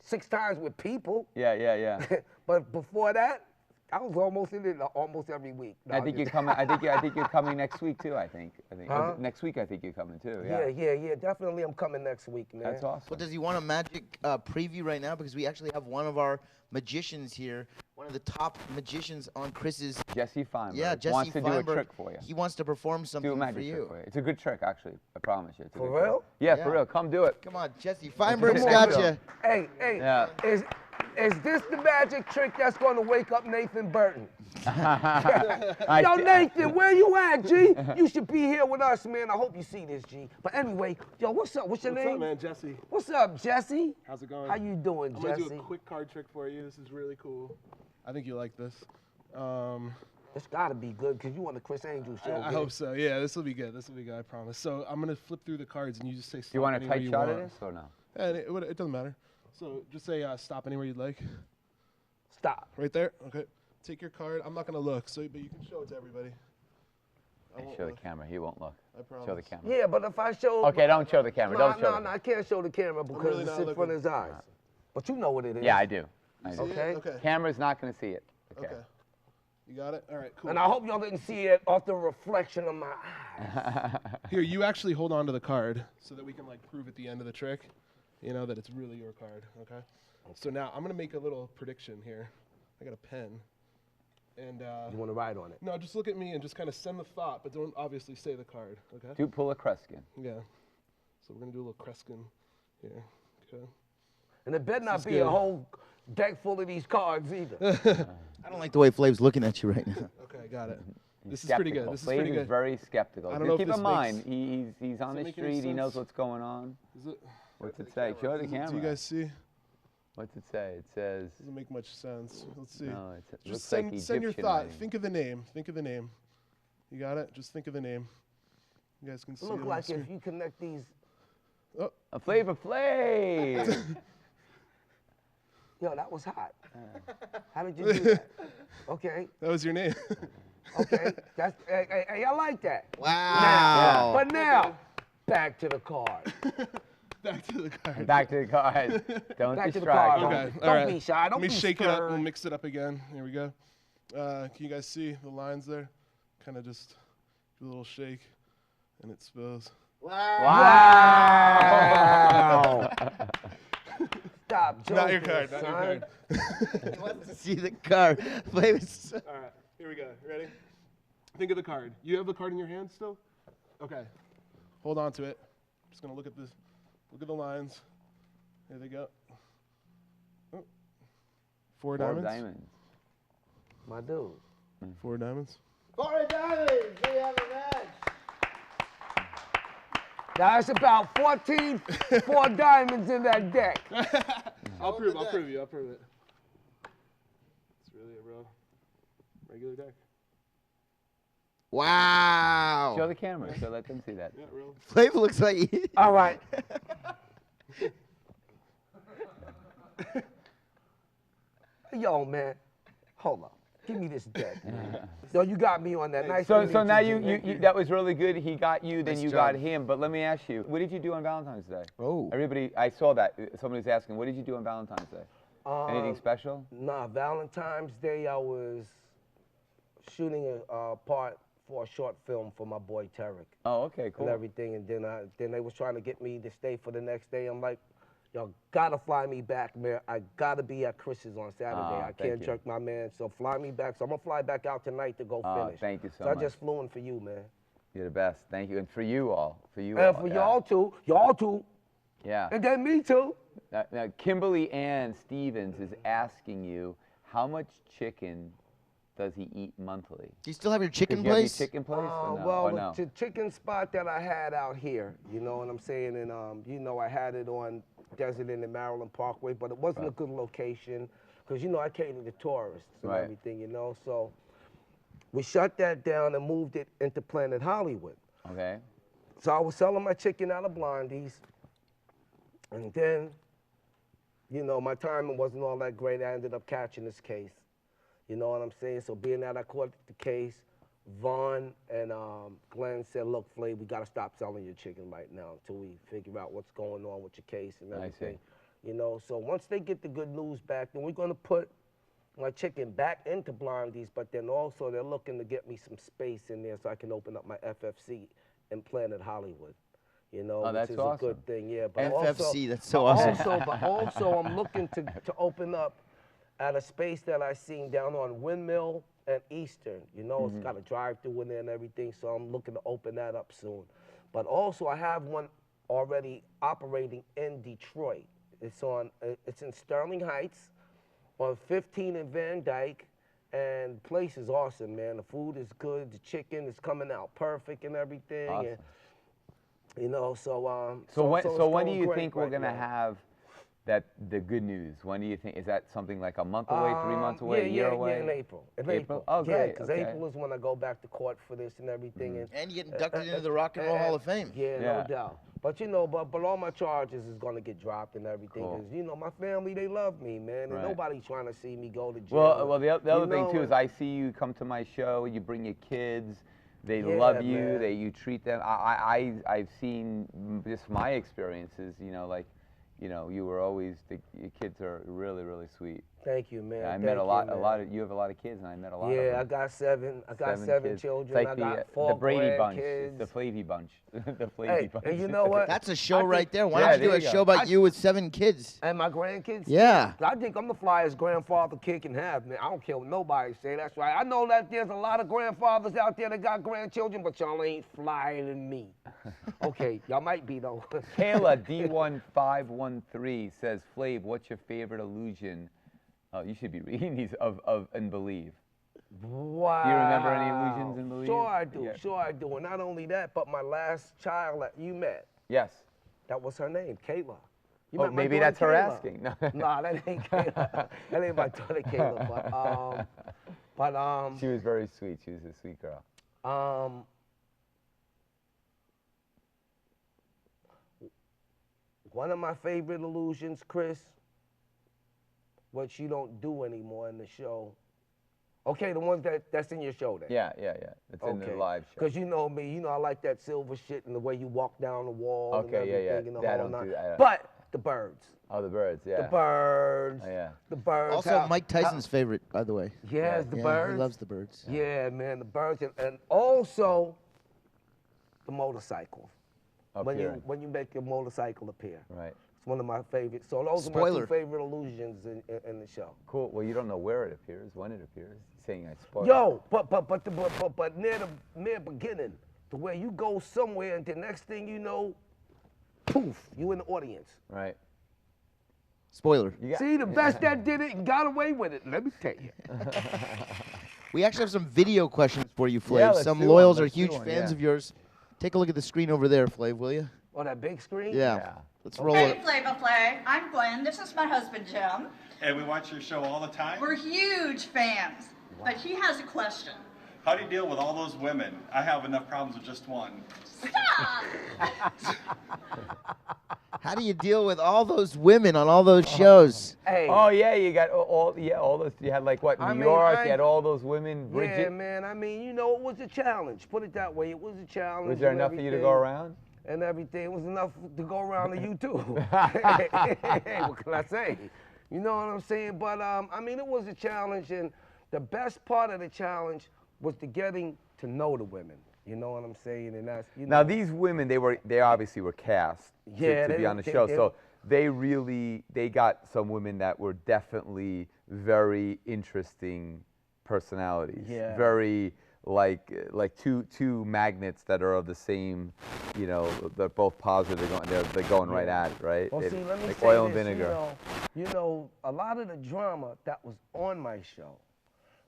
S3: 6 times with people.
S1: Yeah.
S3: But before that, I was almost in it almost every week. No,
S1: I think you're coming. I think you're coming next week too. I think.
S3: Huh?
S1: Next week I think you're coming too.
S3: Yeah. Definitely, I'm coming next week, man.
S1: That's awesome.
S2: Well, does he want a magic preview right now? Because we actually have one of our magicians here, one of the top magicians on Chris's.
S1: Jesse Feinberg
S2: Yeah, Jesse
S1: wants to do a
S2: Feinberg.
S1: trick for you.
S2: He wants to perform something
S1: Do a
S2: for
S1: magic
S2: you.
S1: trick for you. It's a good trick, actually. I promise you. It's a
S3: For
S1: good trick.
S3: real?
S1: Yeah,
S2: Yeah.
S1: for real. Come do it.
S2: Come on, Jesse Feinberg's
S1: Come
S2: got
S1: on.
S2: you.
S3: Hey,
S1: Yeah.
S3: is this the magic trick that's going to wake up Nathan Burton?
S1: I
S3: Yo,
S1: see-
S3: Nathan, where you at, G? You should be here with us, man. I hope you see this, G. But anyway, yo, what's up? What's your
S4: What's
S3: name?
S4: up, man? Jesse.
S3: What's up, Jesse?
S4: How's it going?
S3: How you doing,
S4: I'm gonna
S3: Jesse?
S4: do a quick card trick for you. This is really cool. I think you like this.
S3: It's gotta be good because you on the Criss Angel show.
S4: I
S3: man.
S4: hope so. Yeah, this will be good. This will be good. I promise. So I'm gonna flip through the cards and you just say stop.
S1: Do you want a
S4: anywhere
S1: tight
S4: you
S1: shot of
S4: want.
S1: this or no?
S4: And it doesn't matter. So just say stop anywhere you'd like.
S3: Stop.
S4: Right there. Okay. Take your card. I'm not gonna look. So, but you can show it to everybody. I
S1: Hey,
S4: won't
S1: show the
S4: look.
S1: camera. He won't look.
S4: I promise.
S1: Show the camera.
S3: Yeah, but if I show.
S1: Okay, don't show the camera. Don't show
S3: No, I can't show the camera because
S4: really
S3: it's
S4: not
S3: in front of his
S4: looking.
S3: eyes. But you know what it is.
S1: Yeah, I do. I do.
S4: See it?
S3: Okay.
S4: Okay.
S1: Camera's not going to see it. Okay.
S4: Okay. You got it. All right. Cool.
S3: And I hope y'all didn't see it off the reflection of my eyes.
S4: Here, you actually hold on to the card so that we can like prove at the end of the trick, you know, that it's really your card. Okay. So now I'm gonna make a little prediction here. I got a pen. And
S3: You want to write on it?
S4: no, just look at me and just kind of send the thought, but don't obviously say the card. Okay.
S1: Do pull a Kreskin.
S4: Yeah. So we're gonna do a little Kreskin here. Okay.
S3: And it better not
S4: is
S3: be a
S4: good.
S3: whole deck full of these cards either.
S2: I don't like the way Flav's looking at you right now.
S4: Okay, got it. This is pretty good. This is
S1: Flav
S4: pretty
S1: is
S4: good.
S1: very skeptical.
S4: I don't know if
S1: Keep
S4: this
S1: in mind,
S4: makes-
S1: he's on
S4: it
S1: the
S4: make any
S1: street. He knows
S4: sense?
S1: what's going on.
S4: Is it?
S1: What's it say? Show the camera.
S4: Do you guys see?
S1: What's it say? It says.
S4: Doesn't make much sense. Let's see.
S1: No, it
S4: Just
S1: looks
S4: send,
S1: like
S4: send your
S1: Egyptian
S4: thought.
S1: writing.
S4: Think of the name. Think of the name. You got it? Just think of the name. You guys can see it
S3: Look
S4: on
S3: like
S4: the
S3: if
S4: screen.
S3: you connect these.
S1: A Flavor Flav.
S3: Yo, that was hot. How did you do that? Okay,
S4: That was your name.
S3: okay. That's hey, I like that.
S2: Wow.
S3: But now, back to the card.
S4: Back to the card.
S1: Back to the card. Don't
S3: Back to the
S1: distract.
S3: card.
S4: Okay,
S3: Don't
S4: all right.
S3: be shy. Don't
S4: Let me
S3: be
S4: shake it up.
S3: scared.
S4: We'll mix it up again. Here we go. Can you guys see the lines there? Kind of just do a little shake, and it spills.
S3: Wow. Stop joking,
S4: Not your card. Not
S3: son.
S4: your card.
S2: He wants to see the card. Flavors.
S4: All right, here we go. Ready? Think of the card. You have the card in your hand still? Okay. Hold on to it. Just gonna look at this. Look at the lines. There they go. Oh. Four diamonds.
S3: My dude.
S4: 4 diamonds.
S2: 4 diamonds. We have a match.
S3: That's about 14 4 diamonds in that deck.
S4: I'll prove you. I'll prove it. It's really a real regular deck.
S2: Wow.
S1: Show the camera. So let them see that.
S4: Yeah, real.
S2: Flavor looks like he.
S3: All right. Yo, man. Hold up. Give me this deck. Yo, you got me on that. Nice to
S1: So
S3: meet
S1: now
S3: you.
S1: you that was really good. He got you, then
S2: Nice
S1: you
S2: job.
S1: got him. But let me ask you, what did you do on Valentine's Day?
S2: Oh.
S1: Everybody, I saw that. Somebody was asking, what did you do on Valentine's Day? Anything special?
S3: Nah, Valentine's Day I was shooting a part for a short film for my boy Tarek
S1: Oh, okay, cool.
S3: and everything, and then they was trying to get me to stay for the next day. I'm like, y'all gotta fly me back, man. I gotta be at Chris's on Saturday. I
S1: thank
S3: can't
S1: you.
S3: jerk my man, so fly me back. So I'm gonna fly back out tonight to go finish.
S1: Thank you so
S3: So I
S1: much.
S3: just flew in for you, man.
S1: You're the best. Thank you, and for you all,
S3: And for
S1: yeah.
S3: y'all too,
S1: Yeah.
S3: and then me too.
S1: Now, Kimberly Ann Stevens is asking you, how much chicken does he eat monthly?
S2: Do you still have your chicken
S1: Does he have your
S2: place?
S1: chicken place? Or no?
S3: Well,
S1: Or no?
S3: the chicken spot that I had out here, you know what I'm saying, and you know, I had it on Desert Inn and Maryland Parkway, but it wasn't a good location because you know I cater to tourists and
S1: Right.
S3: everything, you know. So we shut that down and moved it into Planet Hollywood.
S1: Okay.
S3: So I was selling my chicken out of Blondie's, and then, you know, my timing wasn't all that great. I ended up catching this case. You know what I'm saying? So being that I caught the case, Vaughn and Glenn said, look, Flav, we got to stop selling your chicken right now until we figure out what's going on with your case and
S1: I see.
S3: everything. You know, so once they get the good news back, then we're going to put my chicken back into Blondie's, but then also they're looking to get me some space in there so I can open up my FFC in Planet Hollywood. You know,
S1: Oh,
S3: which
S1: that's
S3: is
S1: awesome.
S3: a good thing, yeah. But
S2: FFC, that's so
S3: but
S2: awesome.
S3: also, I'm looking to open up at a space that I seen down on Windmill and Eastern. You know, it's got a drive-through in there and everything, so I'm looking to open that up soon. But also, I have one already operating in Detroit. It's in Sterling Heights, on 15 and Van Dyke, and the place is awesome, man. The food is good, the chicken is coming out perfect and everything.
S1: Awesome.
S3: And, you know, so
S1: So
S3: it's
S1: when do
S3: going
S1: you
S3: great
S1: think we're
S3: right
S1: gonna
S3: now.
S1: have the good news? When do you think, is that something like a month away, 3 months away, a year away?
S3: Yeah, in April. In
S1: April? Oh,
S3: Yeah,
S1: great,
S3: because
S1: okay.
S3: April is when I go back to court for this and everything.
S2: And you get inducted into the Rock and Roll Hall of Fame.
S3: Yeah,
S1: Yeah.
S3: no doubt. But you know, but all my charges is gonna get dropped and everything.
S1: Cool.
S3: Because you know, my family, they love me, man, and
S1: Right.
S3: nobody trying to see me go to jail.
S1: Well, the
S3: You
S1: other thing
S3: know,
S1: too is
S3: and-
S1: I see you come to my show. You bring your kids. They
S3: Yeah,
S1: love you.
S3: man.
S1: You treat them. I've seen just my experiences. You know, like, you know, you were always your kids are really, really sweet.
S3: Thank you, man.
S1: I
S3: Thank
S1: met a
S3: you,
S1: lot.
S3: man.
S1: You have a lot of kids, and I met a lot of
S3: Yeah,
S1: them.
S3: I got seven. I got seven
S1: kids.
S3: children.
S1: It's like
S3: I
S1: the,
S3: got four
S1: the Brady bunch.
S3: grandkids.
S1: It's the Flavy bunch. The Flavy
S3: Hey,
S1: bunch.
S3: and you know what?
S2: That's a show
S3: I
S2: right
S3: think-
S2: there. Why
S1: Yeah,
S2: don't you do
S1: there
S2: a
S1: you go.
S2: show about you with 7 kids?
S3: And my grandkids?
S2: Yeah.
S3: I think I'm the flyest grandfather kid can have, man. I don't care what nobody say. That's right. I know that there's a lot of grandfathers out there that got grandchildren, but y'all ain't flyer than me. Okay, y'all might be, though.
S1: Kayla D1513 says, Flav, what's your favorite illusion? Oh, you should be reading these of and believe.
S3: Wow.
S1: Do you remember any illusions in Believe?
S3: Sure I do.
S1: Yeah.
S3: Sure I do. And not only that, but my last child that you met,
S1: Yes.
S3: that was her name, Kayla. You
S1: Oh,
S3: met my
S1: maybe
S3: daughter,
S1: that's her
S3: Kayla.
S1: asking. No.
S3: Nah, that ain't Kayla. That ain't my daughter, Kayla.
S1: She was very sweet. She was a sweet girl.
S3: One of my favorite illusions, Criss, what you don't do anymore in the show. Okay, the ones that's in your show then.
S1: Yeah. It's in the live show.
S3: Because you know me, you know I like that silver shit and the way you walk down the wall and
S1: Okay, yeah.
S3: everything and the
S1: Yeah, I
S3: whole
S1: don't
S3: nine.
S1: do that.
S3: But the birds.
S1: Oh, the birds, yeah.
S3: The birds.
S1: Oh, yeah.
S3: The birds.
S2: Also, Mike Tyson's favorite, by the way.
S3: Yes, the birds.
S2: He loves the birds.
S3: Yeah, man, the birds. And also the motorcycle.
S1: Appearing.
S3: When you make your motorcycle appear.
S1: Right.
S3: It's one of my favorites. So those are my
S2: Spoiler.
S3: two favorite illusions in the show.
S1: Cool. Well, you don't know where it appears, when it appears. Saying I spoiled.
S3: Yo, but near the beginning, to where you go somewhere and the next thing you know, poof, you in the audience.
S1: Right.
S2: Spoiler.
S3: See, the best that did it and got away with it. Let me tell you.
S2: We actually have some video questions for you, Flav.
S1: Yeah, let's
S2: Some
S1: do
S2: loyals
S1: one,
S2: are
S1: let's do
S2: huge
S1: one,
S2: fans
S1: yeah.
S2: of yours. Take a look at the screen over there, Flav, will you?
S3: On that big screen?
S2: Yeah. Let's roll
S5: Hey,
S2: it.
S5: Flavor Flav. I'm Gwen. This is my husband, Jim.
S6: And we watch your show all the time.
S5: We're huge fans. But he has a question.
S6: How do you deal with all those women? I have enough problems with just one.
S5: Stop!
S2: How do you deal with all those women on all those shows?
S3: Hey.
S1: Oh yeah, you got all those. You had like what? New York. You had all those women.
S3: Yeah,
S1: Bridget.
S3: man. I mean, you know, it was a challenge. Put it that way. It was a challenge.
S1: Was there
S3: and
S1: enough for you to go
S3: everything.
S1: around?
S3: And everything. It was enough to go around to you too. Hey, what can I say? You know what I'm saying? But I mean, it was a challenge, and the best part of the challenge was the getting to know the women. You know what I'm saying? And that's
S1: Now these women, they obviously were cast
S3: Yeah,
S1: to
S3: they
S1: be
S3: were-
S1: on the
S3: they-
S1: show.
S3: they-
S1: So they got some women that were definitely very interesting personalities.
S3: Yeah.
S1: Very like two magnets that are of the same, you know, they're both positive. They're going right at it, right?
S3: Well, see, let me
S1: like
S3: say
S1: oil
S3: this,
S1: and vinegar.
S3: You know, a lot of the drama that was on my show,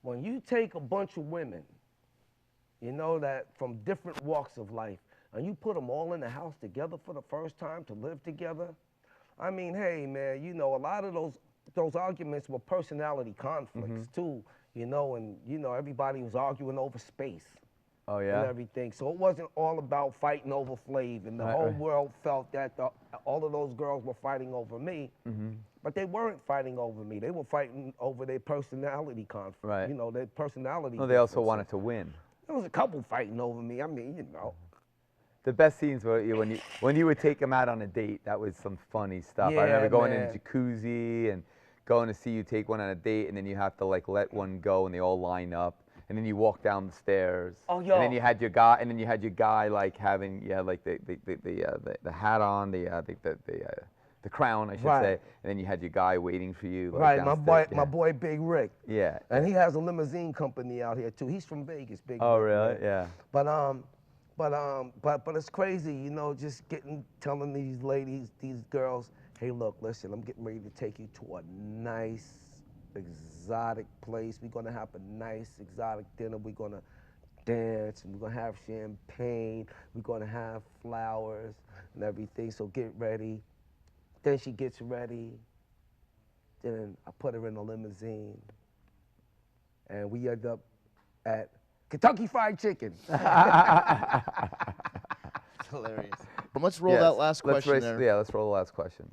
S3: when you take a bunch of women, you know, that from different walks of life, and you put them all in the house together for the first time to live together, I mean, hey, man, you know, a lot of those arguments were personality conflicts too, you know, and, you know, everybody was arguing over space.
S1: Oh
S3: And
S1: yeah.
S3: everything. So it wasn't all about fighting over Flav, and the whole
S1: right.
S3: world felt that all of those girls were fighting over me, but they weren't fighting over me. They were fighting over their personality conflict.
S1: Right.
S3: You know, their personality.
S1: No, they also
S3: differences.
S1: wanted to win.
S3: There was a couple fighting over me. I mean, you know.
S1: The best scenes were when you would take them out on a date. That was some funny stuff. I remember
S3: Yeah,
S1: going
S3: man.
S1: in the jacuzzi and going to see you take one on a date, and then you have to like let one go, and they all line up, and then you walk down the stairs.
S3: Oh,
S1: And
S3: yo.
S1: then you had your guy like having like the hat on, the crown, I should
S3: Right.
S1: say, and then you had your guy waiting for you. Like,
S3: Right,
S1: downstairs.
S3: my boy Big Rick.
S1: Yeah.
S3: And he has a limousine company out here too. He's from Vegas, Big
S1: Oh
S3: Rick,
S1: really?
S3: man.
S1: Yeah.
S3: But it's crazy, you know, just telling these ladies, these girls, hey, look, listen, I'm getting ready to take you to a nice, exotic place. We're gonna have a nice, exotic dinner. We're gonna dance, and we're gonna have champagne. We're gonna have flowers and everything. So get ready. Then she gets ready. Then I put her in a limousine, and we end up at Kentucky Fried Chicken.
S2: It's hilarious. But let's roll that last question there.
S1: Yeah, let's roll the last question.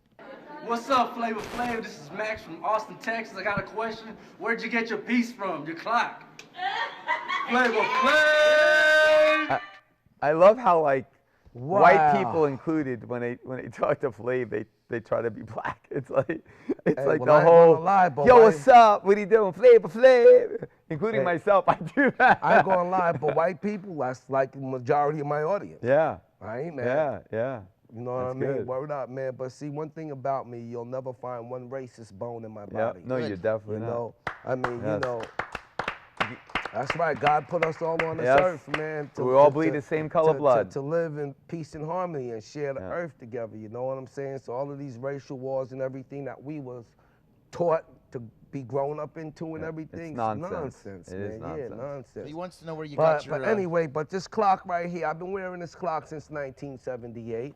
S7: What's up, Flavor Flav? This is Max from Austin, Texas. I got a question. Where'd you get your piece from, your clock? Flavor Flav!
S1: I love how like white
S3: Wow.
S1: people included when they talk to Flav, they try to be black. It's like
S3: Hey,
S1: like
S3: well,
S1: the
S3: I ain't
S1: whole
S3: gonna lie, but
S1: yo,
S3: white-
S1: what's up? What are you doing? Flavor Flav, including
S3: Hey.
S1: myself. I do that.
S3: I ain't gonna lie, but white people, that's like the majority of my audience.
S1: Yeah.
S3: Right, man?
S1: Yeah.
S3: You know what I
S1: That's
S3: mean?
S1: good.
S3: Word up, man. But see, one thing about me, you'll never find one racist bone in my
S1: Yeah.
S3: body.
S1: No,
S2: Good.
S1: you're definitely
S3: You
S1: not.
S3: know, I mean,
S1: Yes.
S3: you know, that's right. God put us all on this
S1: Yes.
S3: earth, man.
S1: We all bleed the same color blood.
S3: To live in peace and harmony and share the
S1: Yeah.
S3: earth together. You know what I'm saying? So all of these racial wars and everything that we was taught to be grown up into and everything.
S1: It's nonsense.
S3: Nonsense,
S1: It
S3: man.
S1: is nonsense.
S3: Yeah, nonsense.
S2: He wants to know where you
S3: But,
S2: got your.
S3: but anyway, but this clock right here, I've been wearing this clock since 1978.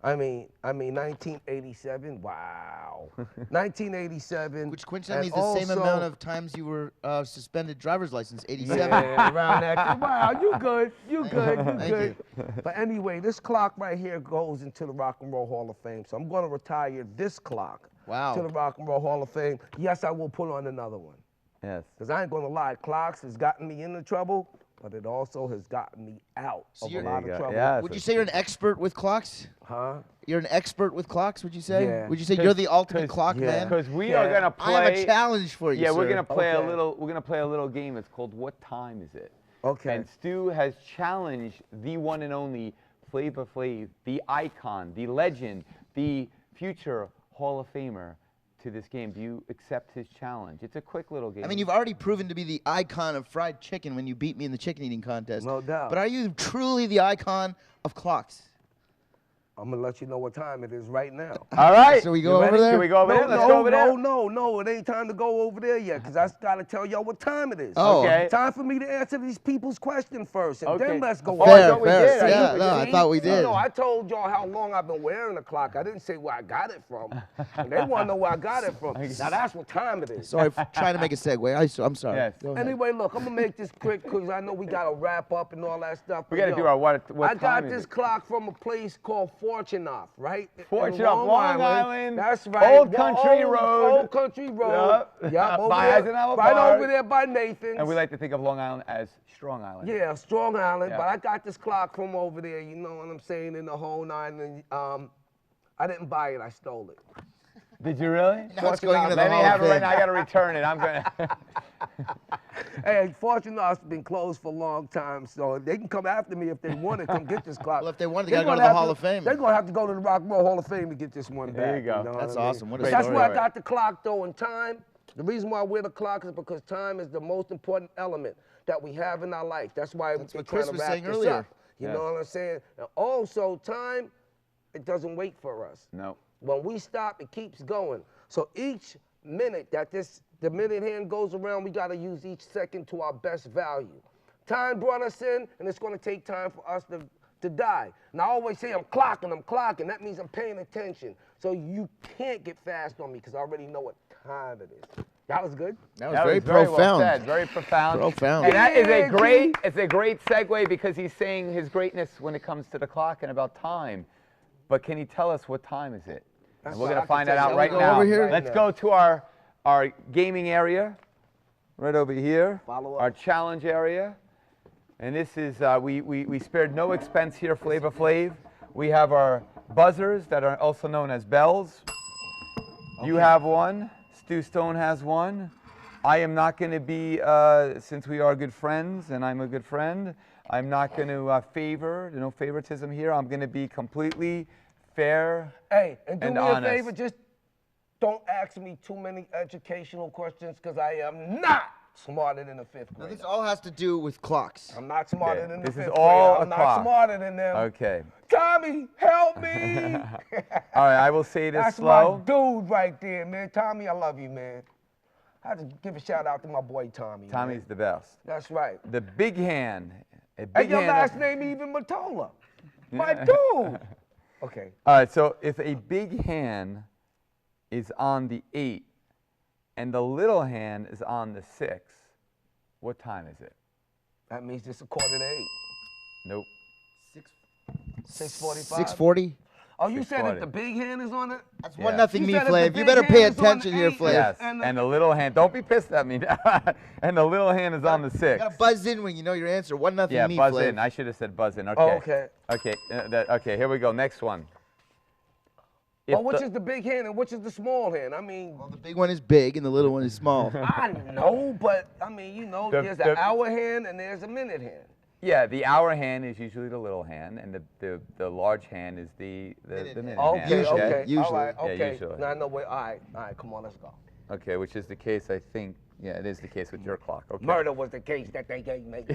S3: I mean 1987. Wow. 1987.
S2: Which coincidentally is
S3: and
S2: the same
S3: also-
S2: amount of times you were suspended driver's license, 87.
S3: Yeah, around that. Wow, you good. You good. You
S2: Thank
S3: good. But anyway, this clock right here goes into the Rock and Roll Hall of Fame. So I'm going to retire this clock
S2: Wow.
S3: to the Rock and Roll Hall of Fame. Yes, I will put on another one.
S1: Yes.
S3: Because I ain't going to lie, clocks has gotten me into trouble, but it also has gotten me out
S2: So
S3: of a
S2: you're-
S3: lot
S1: There you
S3: of
S1: go.
S3: trouble.
S1: Yeah,
S2: Would
S1: so
S2: you say you're an expert with clocks?
S3: Huh?
S2: You're an expert with clocks, would you say?
S3: Yeah.
S2: Would you say you're the ultimate clock
S3: yeah.
S2: man?
S1: Because we
S3: Yeah.
S1: are gonna play.
S2: I have a challenge for you,
S1: Yeah, we're
S2: sir.
S1: gonna play
S3: Okay.
S1: a little. We're gonna play a little game. It's called What Time Is It?
S3: Okay.
S1: And Stu has challenged the one and only Flavor Flav, the icon, the legend, the future Hall of Famer, to this game. Do you accept his challenge? It's a quick little game.
S2: I mean, you've already proven to be the icon of fried chicken when you beat me in the chicken eating contest.
S3: No doubt.
S2: But are you truly the icon of clocks?
S3: I'm going to let you know what time it is right now.
S1: All right.
S2: So we
S1: You
S2: go over
S1: ready?
S2: there?
S1: Should we go over there? Let's go over there.
S3: No, it ain't time to go over there yet, because I got to tell y'all what time it is.
S2: Oh.
S1: Okay.
S3: Time for me to answer these people's question first, and
S1: Okay.
S3: then let's go
S1: Oh, I
S3: over
S1: thought we
S2: fair.
S1: did. I
S2: Yeah,
S1: thought we
S2: no,
S1: did.
S2: I thought we did.
S3: No, I told y'all how long I've been wearing the clock. I didn't say where I got it from. They want to know where I got it from. Now that's what time it is.
S2: Sorry for trying to make a segue. I'm sorry.
S1: Yes.
S2: Go ahead.
S3: Anyway, look, I'm gonna make this quick because I know we gotta wrap up and all that stuff.
S1: We
S3: but
S1: gotta
S3: yo,
S1: do our what
S3: I
S1: time
S3: got
S1: is
S3: this
S1: it?
S3: clock from a place called Fortunoff, right? In
S1: Fortunoff, Long Island.
S3: That's right.
S1: Old Country Road.
S3: Old Country Road.
S1: Yep.
S3: Over
S1: By
S3: there,
S1: Eisenhower
S3: right
S1: Park.
S3: over there by Nathan's.
S1: And we like to think of Long Island as Strong Island.
S3: Yeah, Strong Island.
S1: Yeah.
S3: But I got this clock from over there. You know what I'm saying? In the whole nine. And I didn't buy it. I stole it.
S1: Did you really?
S2: Now it's going into the
S1: Let me
S2: Hall
S1: have
S2: of
S1: it right
S2: Fame.
S1: now. I gotta return it. I'm gonna.
S3: Hey, Fortunoff's been closed for a long time, so they can come after me if they want to come get this clock.
S2: Well, if they want, they
S3: They're
S2: gotta go to
S3: gonna
S2: the
S3: have
S2: Hall of Fame.
S3: They're gonna have to go to the Rock and Roll Hall of Fame to get this one back.
S1: There you go.
S3: know
S2: That's
S3: what I mean?
S2: awesome. What a
S3: But that's
S2: story.
S3: why I got the clock though in time. The reason why I wear the clock is because time is the most important element that we have in our life. That's why
S2: That's
S3: we're
S2: what
S3: trying
S2: Criss
S3: to
S2: was
S3: wrap
S2: saying
S3: this
S2: earlier.
S3: up. You know what I'm saying? And also, time, it doesn't wait for us.
S1: No.
S3: When we stop, it keeps going. So each minute that the minute hand goes around, we got to use each second to our best value. Time brought us in, and it's going to take time for us to die. And I always say I'm clocking. That means I'm paying attention. So you can't get fast on me because I already know what time it is. That was good.
S2: That was
S1: That
S2: very
S1: was very
S2: profound.
S1: well said. Very profound.
S2: Profound.
S1: And that is
S3: Yeah,
S1: it's a great segue because he's saying his greatness when it comes to the clock and about time. But can he tell us what time is it? And we're
S3: what I
S1: gonna
S3: can
S1: find that
S3: tell
S1: out
S3: you.
S1: right
S2: Shall we go
S1: now.
S2: over here?
S1: Let's
S3: Right
S1: go to our gaming area, right over here.
S3: Follow up.
S1: Our challenge area. And this is, we spared no expense here, Flavor Flav. We have our buzzers that are also known as bells. You have one. Stu Stone has one. I am not going to be, since we are good friends and I'm a good friend, I'm not going to favor, no favoritism here. I'm going to be completely fair.
S3: Hey, and do
S1: And
S3: me
S1: honest.
S3: a favor, just don't ask me too many educational questions because I am not smarter than a fifth
S2: Now,
S3: grader.
S2: this all has to do with clocks.
S3: I'm not smarter
S1: Yeah,
S3: than
S1: this
S3: the
S1: is
S3: fifth
S1: all
S3: grader.
S1: a
S3: I'm not
S1: clock.
S3: smarter than them.
S1: Okay.
S3: Tommy, help me!
S1: All right, I will say this
S3: That's
S1: slow.
S3: my dude right there, man. Tommy, I love you, man. I have to give a shout out to my boy Tommy.
S1: Tommy's
S3: man.
S1: the best.
S3: That's right.
S1: The big hand. A
S3: And
S1: big
S3: your
S1: hand.
S3: last name even Matola. My
S1: Yeah.
S3: dude. Okay.
S1: All right, so if a big hand is on the 8 and the little hand is on the 6, what time is it?
S3: That means it's a quarter to 8.
S1: Nope.
S3: 6:45.
S2: 6:40.
S3: Oh, you said
S1: 6:40.
S3: if the big hand is on it?
S2: That's
S1: Yeah.
S2: 1-0
S3: You
S2: me,
S3: said if the
S2: Flav. You
S3: big
S2: better
S3: hand
S2: pay
S3: is on
S2: attention
S3: the
S2: here,
S3: 8,
S2: Flav.
S1: Yes,
S3: and
S1: and
S3: the-
S1: the little hand, don't be pissed at me. And the little hand is on the 6.
S2: You gotta buzz in when you know your answer. 1-0
S1: Yeah,
S2: me,
S1: buzz
S2: Flav.
S1: in. I should have said buzz in. Okay.
S3: Oh, okay.
S1: Okay, okay, here we go. Next one. If
S3: Oh, which
S1: the-
S3: is the big hand and which is the small hand? I mean,
S2: Well, the big one is big and the little one is small.
S3: I know, but I mean, you know,
S1: The-
S3: there's
S1: the-
S3: an hour hand and there's a minute hand.
S1: Yeah, the hour hand is usually the little hand, and the large hand is the minute hand.
S3: Okay,
S2: Usually,
S3: okay.
S2: usually.
S3: All right,
S1: Yeah,
S3: okay.
S1: usually.
S3: Now I know where. All right, come on, let's go.
S1: Okay, which is the case, I think. Yeah, it is the case with your clock. Okay.
S3: Murder was the case that they gave me.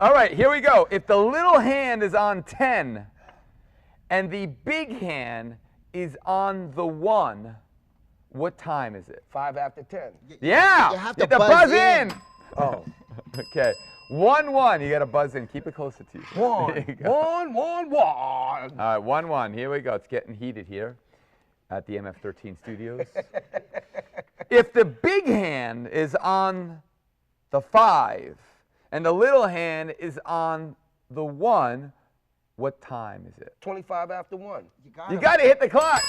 S1: All right, here we go. If the little hand is on 10 and the big hand is on the 1, What time is it?
S3: 5 after 10.
S1: Yeah!
S2: You have to
S1: Get the
S2: buzz
S1: in!
S2: in.
S3: Oh.
S1: Okay. 1-1. You got to buzz in. Keep it closer to you. There you go.
S3: 1.
S1: All right, 1-1. Here we go. It's getting heated here at the MF13 studios. If the big hand is on the 5 and the little hand is on the 1, what time is it?
S3: 25 after 1.
S1: You got to hit the clock.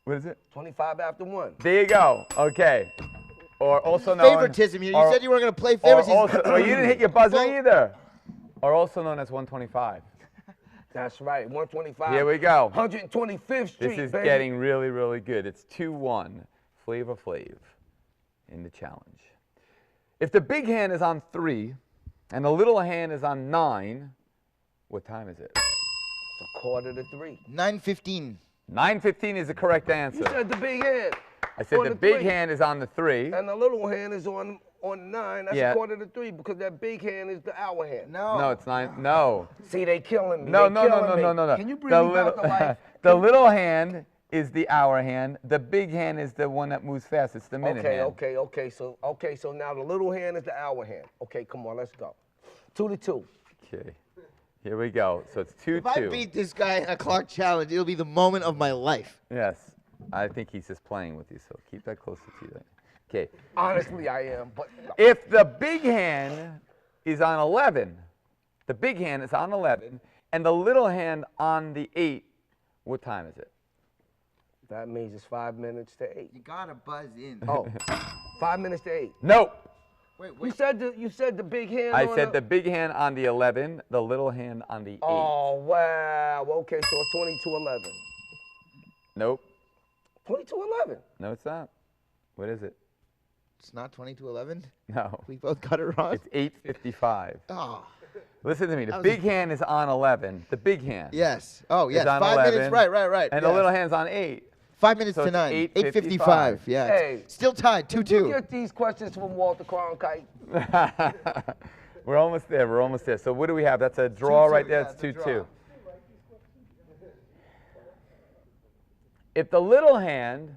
S1: What is it?
S3: 25 after 1.
S1: There you go. Okay. Or also known
S2: Favoritism here. You
S1: or-
S2: said you weren't going to play
S1: or
S2: favoritism.
S1: also, well, you didn't hit your buzzer
S2: Well-
S1: either. Or also known as 125.
S3: That's right. 125.
S1: Here we go.
S3: 125th Street,
S1: This is
S3: baby.
S1: getting really, really good. It's 2-1. Flavor Flav in the challenge. If the big hand is on 3 and the little hand is on 9, what time is it?
S3: It's a quarter to 3.
S2: 9:15.
S1: 9:15 is the correct answer.
S3: You said the big hand.
S1: I said
S3: on
S1: the
S3: the
S1: big
S3: 3.
S1: hand is on the 3.
S3: And the little hand is on 9. That's
S1: Yeah.
S3: a quarter to 3 because that big hand is the hour hand.
S1: No, it's 9. No.
S3: See, they killing me.
S1: No,
S3: They
S1: no, no,
S3: killing
S1: no,
S3: me.
S1: no, no, no.
S3: Can you bring
S1: the
S3: me back to life?
S1: The little hand is the hour hand. The big hand is the one that moves fast. It's the minute hand.
S3: Okay. So now the little hand is the hour hand. Okay, come on, let's go. 2 to 2.
S1: Okay. Here we go. So it's 2-2.
S2: If I beat this guy in a clock challenge, it'll be the moment of my life.
S1: Yes. I think he's just playing with you, so keep that closer to you. Okay.
S3: Honestly, I am. But
S1: If the big hand is on 11, the big hand is on 11, and the little hand on the 8, what time is it?
S3: that means it's 5 minutes to 8.
S2: You gotta buzz in.
S3: Oh, 5 minutes to 8.
S1: No.
S2: Wait.
S3: You said the big hand.
S1: I
S3: on
S1: said the big hand on the 11, the little hand on the 8.
S3: Oh wow. Okay, so it's 22-11.
S1: Nope.
S3: 22-11.
S1: No, it's not. What is it?
S2: It's not 20-11.
S1: No.
S2: We both got it wrong.
S1: It's 8:55.
S2: Oh,
S1: Listen to me. The
S2: was
S1: big hand is on 11. The big hand.
S2: yes. Oh, yes.
S1: Is on
S2: 5 minutes.
S1: 11,
S2: Right.
S1: And
S2: yes.
S1: the little hand's on 8.
S2: 5 minutes
S1: so
S2: to
S1: it's
S2: 9.
S1: 8:55.
S2: 8:55. Yeah.
S3: Hey.
S2: Still tied.
S3: Did you
S2: 2-2.
S3: get these questions from Walter Cronkite?
S1: We're almost there. We're almost there. So what do we have? That's a draw
S2: 2-2,
S1: right there.
S2: yeah,
S1: It's
S2: it's a
S1: 2-2.
S2: draw.
S1: If the little hand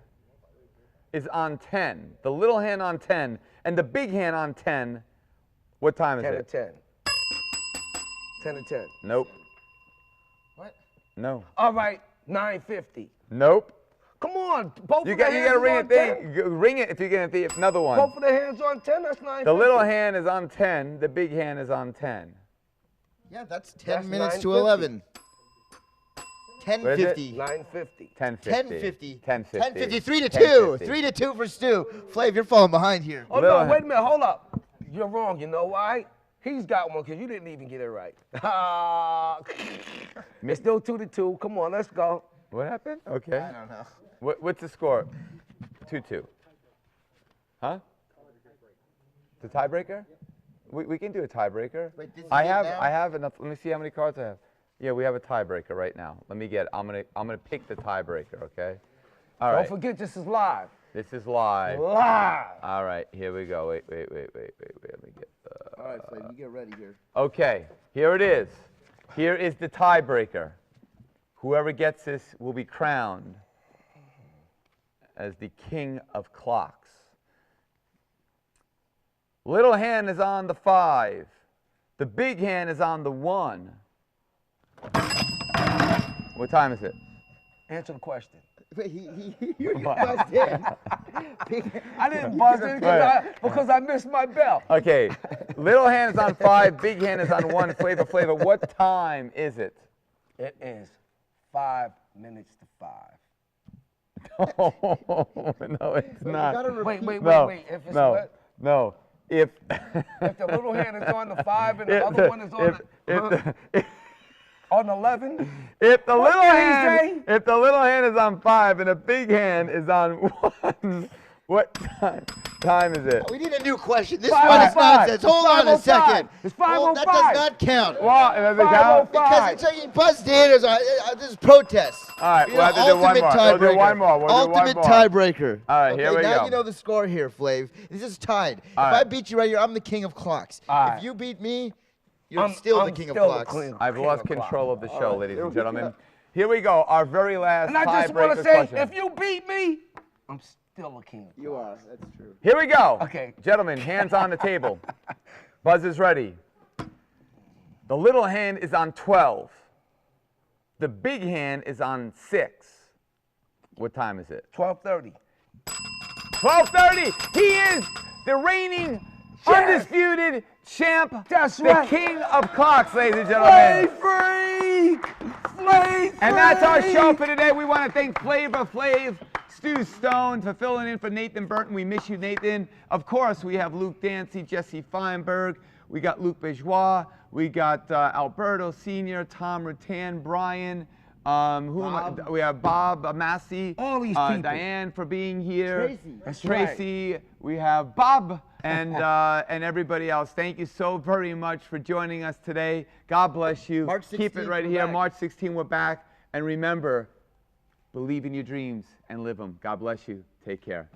S1: is on 10, the little hand on 10, and the big hand on 10, what time is
S3: 10 to
S1: it?
S3: 10. 10 to 10.
S1: Nope.
S2: What?
S1: No.
S3: All right, 9:50.
S1: Nope.
S3: Come on, both
S1: You
S3: of the
S1: got
S3: hands
S1: to ring
S3: on
S1: it
S3: 10.
S1: Ring it if you're going to another one.
S3: Both of the hands on 10. That's 9:50.
S1: The little hand is on 10. The big hand is on 10.
S2: Yeah, that's 10
S3: That's
S2: minutes to
S3: 9:50.
S2: 11.
S1: What is it?
S2: 10:50.
S3: 9:50.
S1: 10:50.
S2: 10:50.
S1: 10:50.
S2: 10:50. 3 to 2.
S1: 10:50.
S2: 3 to 2 for Stu. Flav, you're falling behind here.
S3: Oh
S1: Little
S3: no,
S1: hand.
S3: wait a minute, hold up. You're wrong. You know why? He's got one because you didn't even get it right. It's still 2 to 2. Come on, let's go.
S1: What happened? Okay.
S2: I don't know.
S1: What's the score? 2-2. Huh? The tiebreaker? We can do a tiebreaker.
S2: Wait, this is
S1: I
S2: it
S1: have
S2: now?
S1: enough. Let me see how many cards I have. Yeah, we have a tiebreaker right now. Let me get. I'm gonna pick the tiebreaker. Okay. All
S3: Don't
S1: right.
S3: forget this is live.
S1: This is live.
S3: Live.
S1: All right. Here we go. Wait. Let me get the.
S2: All right, Flav, you get ready here.
S1: Okay. Here it is. Here is the tiebreaker. Whoever gets this will be crowned as the king of clocks. Little hand is on the 5. The big hand is on the 1. What time is it?
S3: Answer the question.
S2: Wait, you buzzed in.
S3: I didn't buzz in because I missed my bell.
S1: Okay. Little hand is on 5. Big hand is on 1. Flavor. What time is it?
S3: It is 5 minutes to 5.
S1: No, it's not.
S3: Wait.
S1: No.
S3: If it's
S1: No.
S3: what?
S1: No. If
S3: If the little hand is on the 5 and the other one is on 11?
S1: If the little
S3: did he
S1: hand,
S3: say?
S1: if the little hand is on 5 and the big hand is on 1, what time is it?
S2: We need a new question. This
S3: 5:05.
S2: one is nonsense. Hold on a
S3: 5:05.
S2: second.
S3: It's
S2: Hold- That
S3: 5:05.
S2: does not count.
S1: Well, it doesn't count.
S3: 5:05.
S2: Because it's like you buzzed in. This is protest.
S1: All right,
S2: You
S1: we'll
S2: know,
S1: have to do one
S2: ultimate
S1: more. We'll do
S2: tiebreaker.
S1: one more. We'll do one
S2: Ultimate
S1: more.
S2: tiebreaker.
S1: All right, here we
S2: now
S1: go.
S2: you know the score here, Flav. This is tied.
S1: All
S2: If I
S1: right.
S2: beat you right here, I'm the king of clocks.
S3: All
S2: If
S3: right.
S2: you beat me, you're
S3: I'm
S2: still the
S3: I'm
S2: king of
S3: still the
S2: clocks.
S3: queen.
S1: I've
S3: King
S1: lost
S3: of clock.
S1: control of the show, ladies and gentlemen. Here we go. Our very last
S3: And I just want
S1: tiebreaker
S3: to say,
S1: question.
S3: if you beat me, I'm still a king.
S2: You are. That's true.
S1: Here we go.
S3: Okay.
S1: Gentlemen, hands on the table. Buzz is ready. The little hand is on 12. The big hand is on 6. What time is it?
S3: 12:30.
S1: 12:30. He is the reigning, undisputed champ.
S3: That's
S1: the
S3: right.
S1: king of clocks, ladies and gentlemen.
S3: Freak! Flay
S1: And that's our
S3: Freak!
S1: show for today. We want to thank Flavor Flav, Stu Stone for filling in for Nathan Burton. We miss you, Nathan. Of course, we have Luke Dancy, Jesse Feinberg. We got Luc Bourgeois. We got Alberto Sr., Tom Rutan, Brian. We have Bob Massey.
S3: All these people.
S1: Diane for being here.
S2: Tracy.
S3: That's
S1: Tracy. We have Bob and everybody else. Thank you so very much for joining us today. God bless you.
S2: March
S1: Keep it
S2: 16th,
S1: right
S2: we're
S1: here.
S2: back.
S1: March 16, we're back. And remember, believe in your dreams and live them. God bless you. Take care.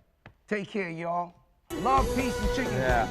S3: Take care, y'all. Love, peace, and chicken.
S1: Yeah.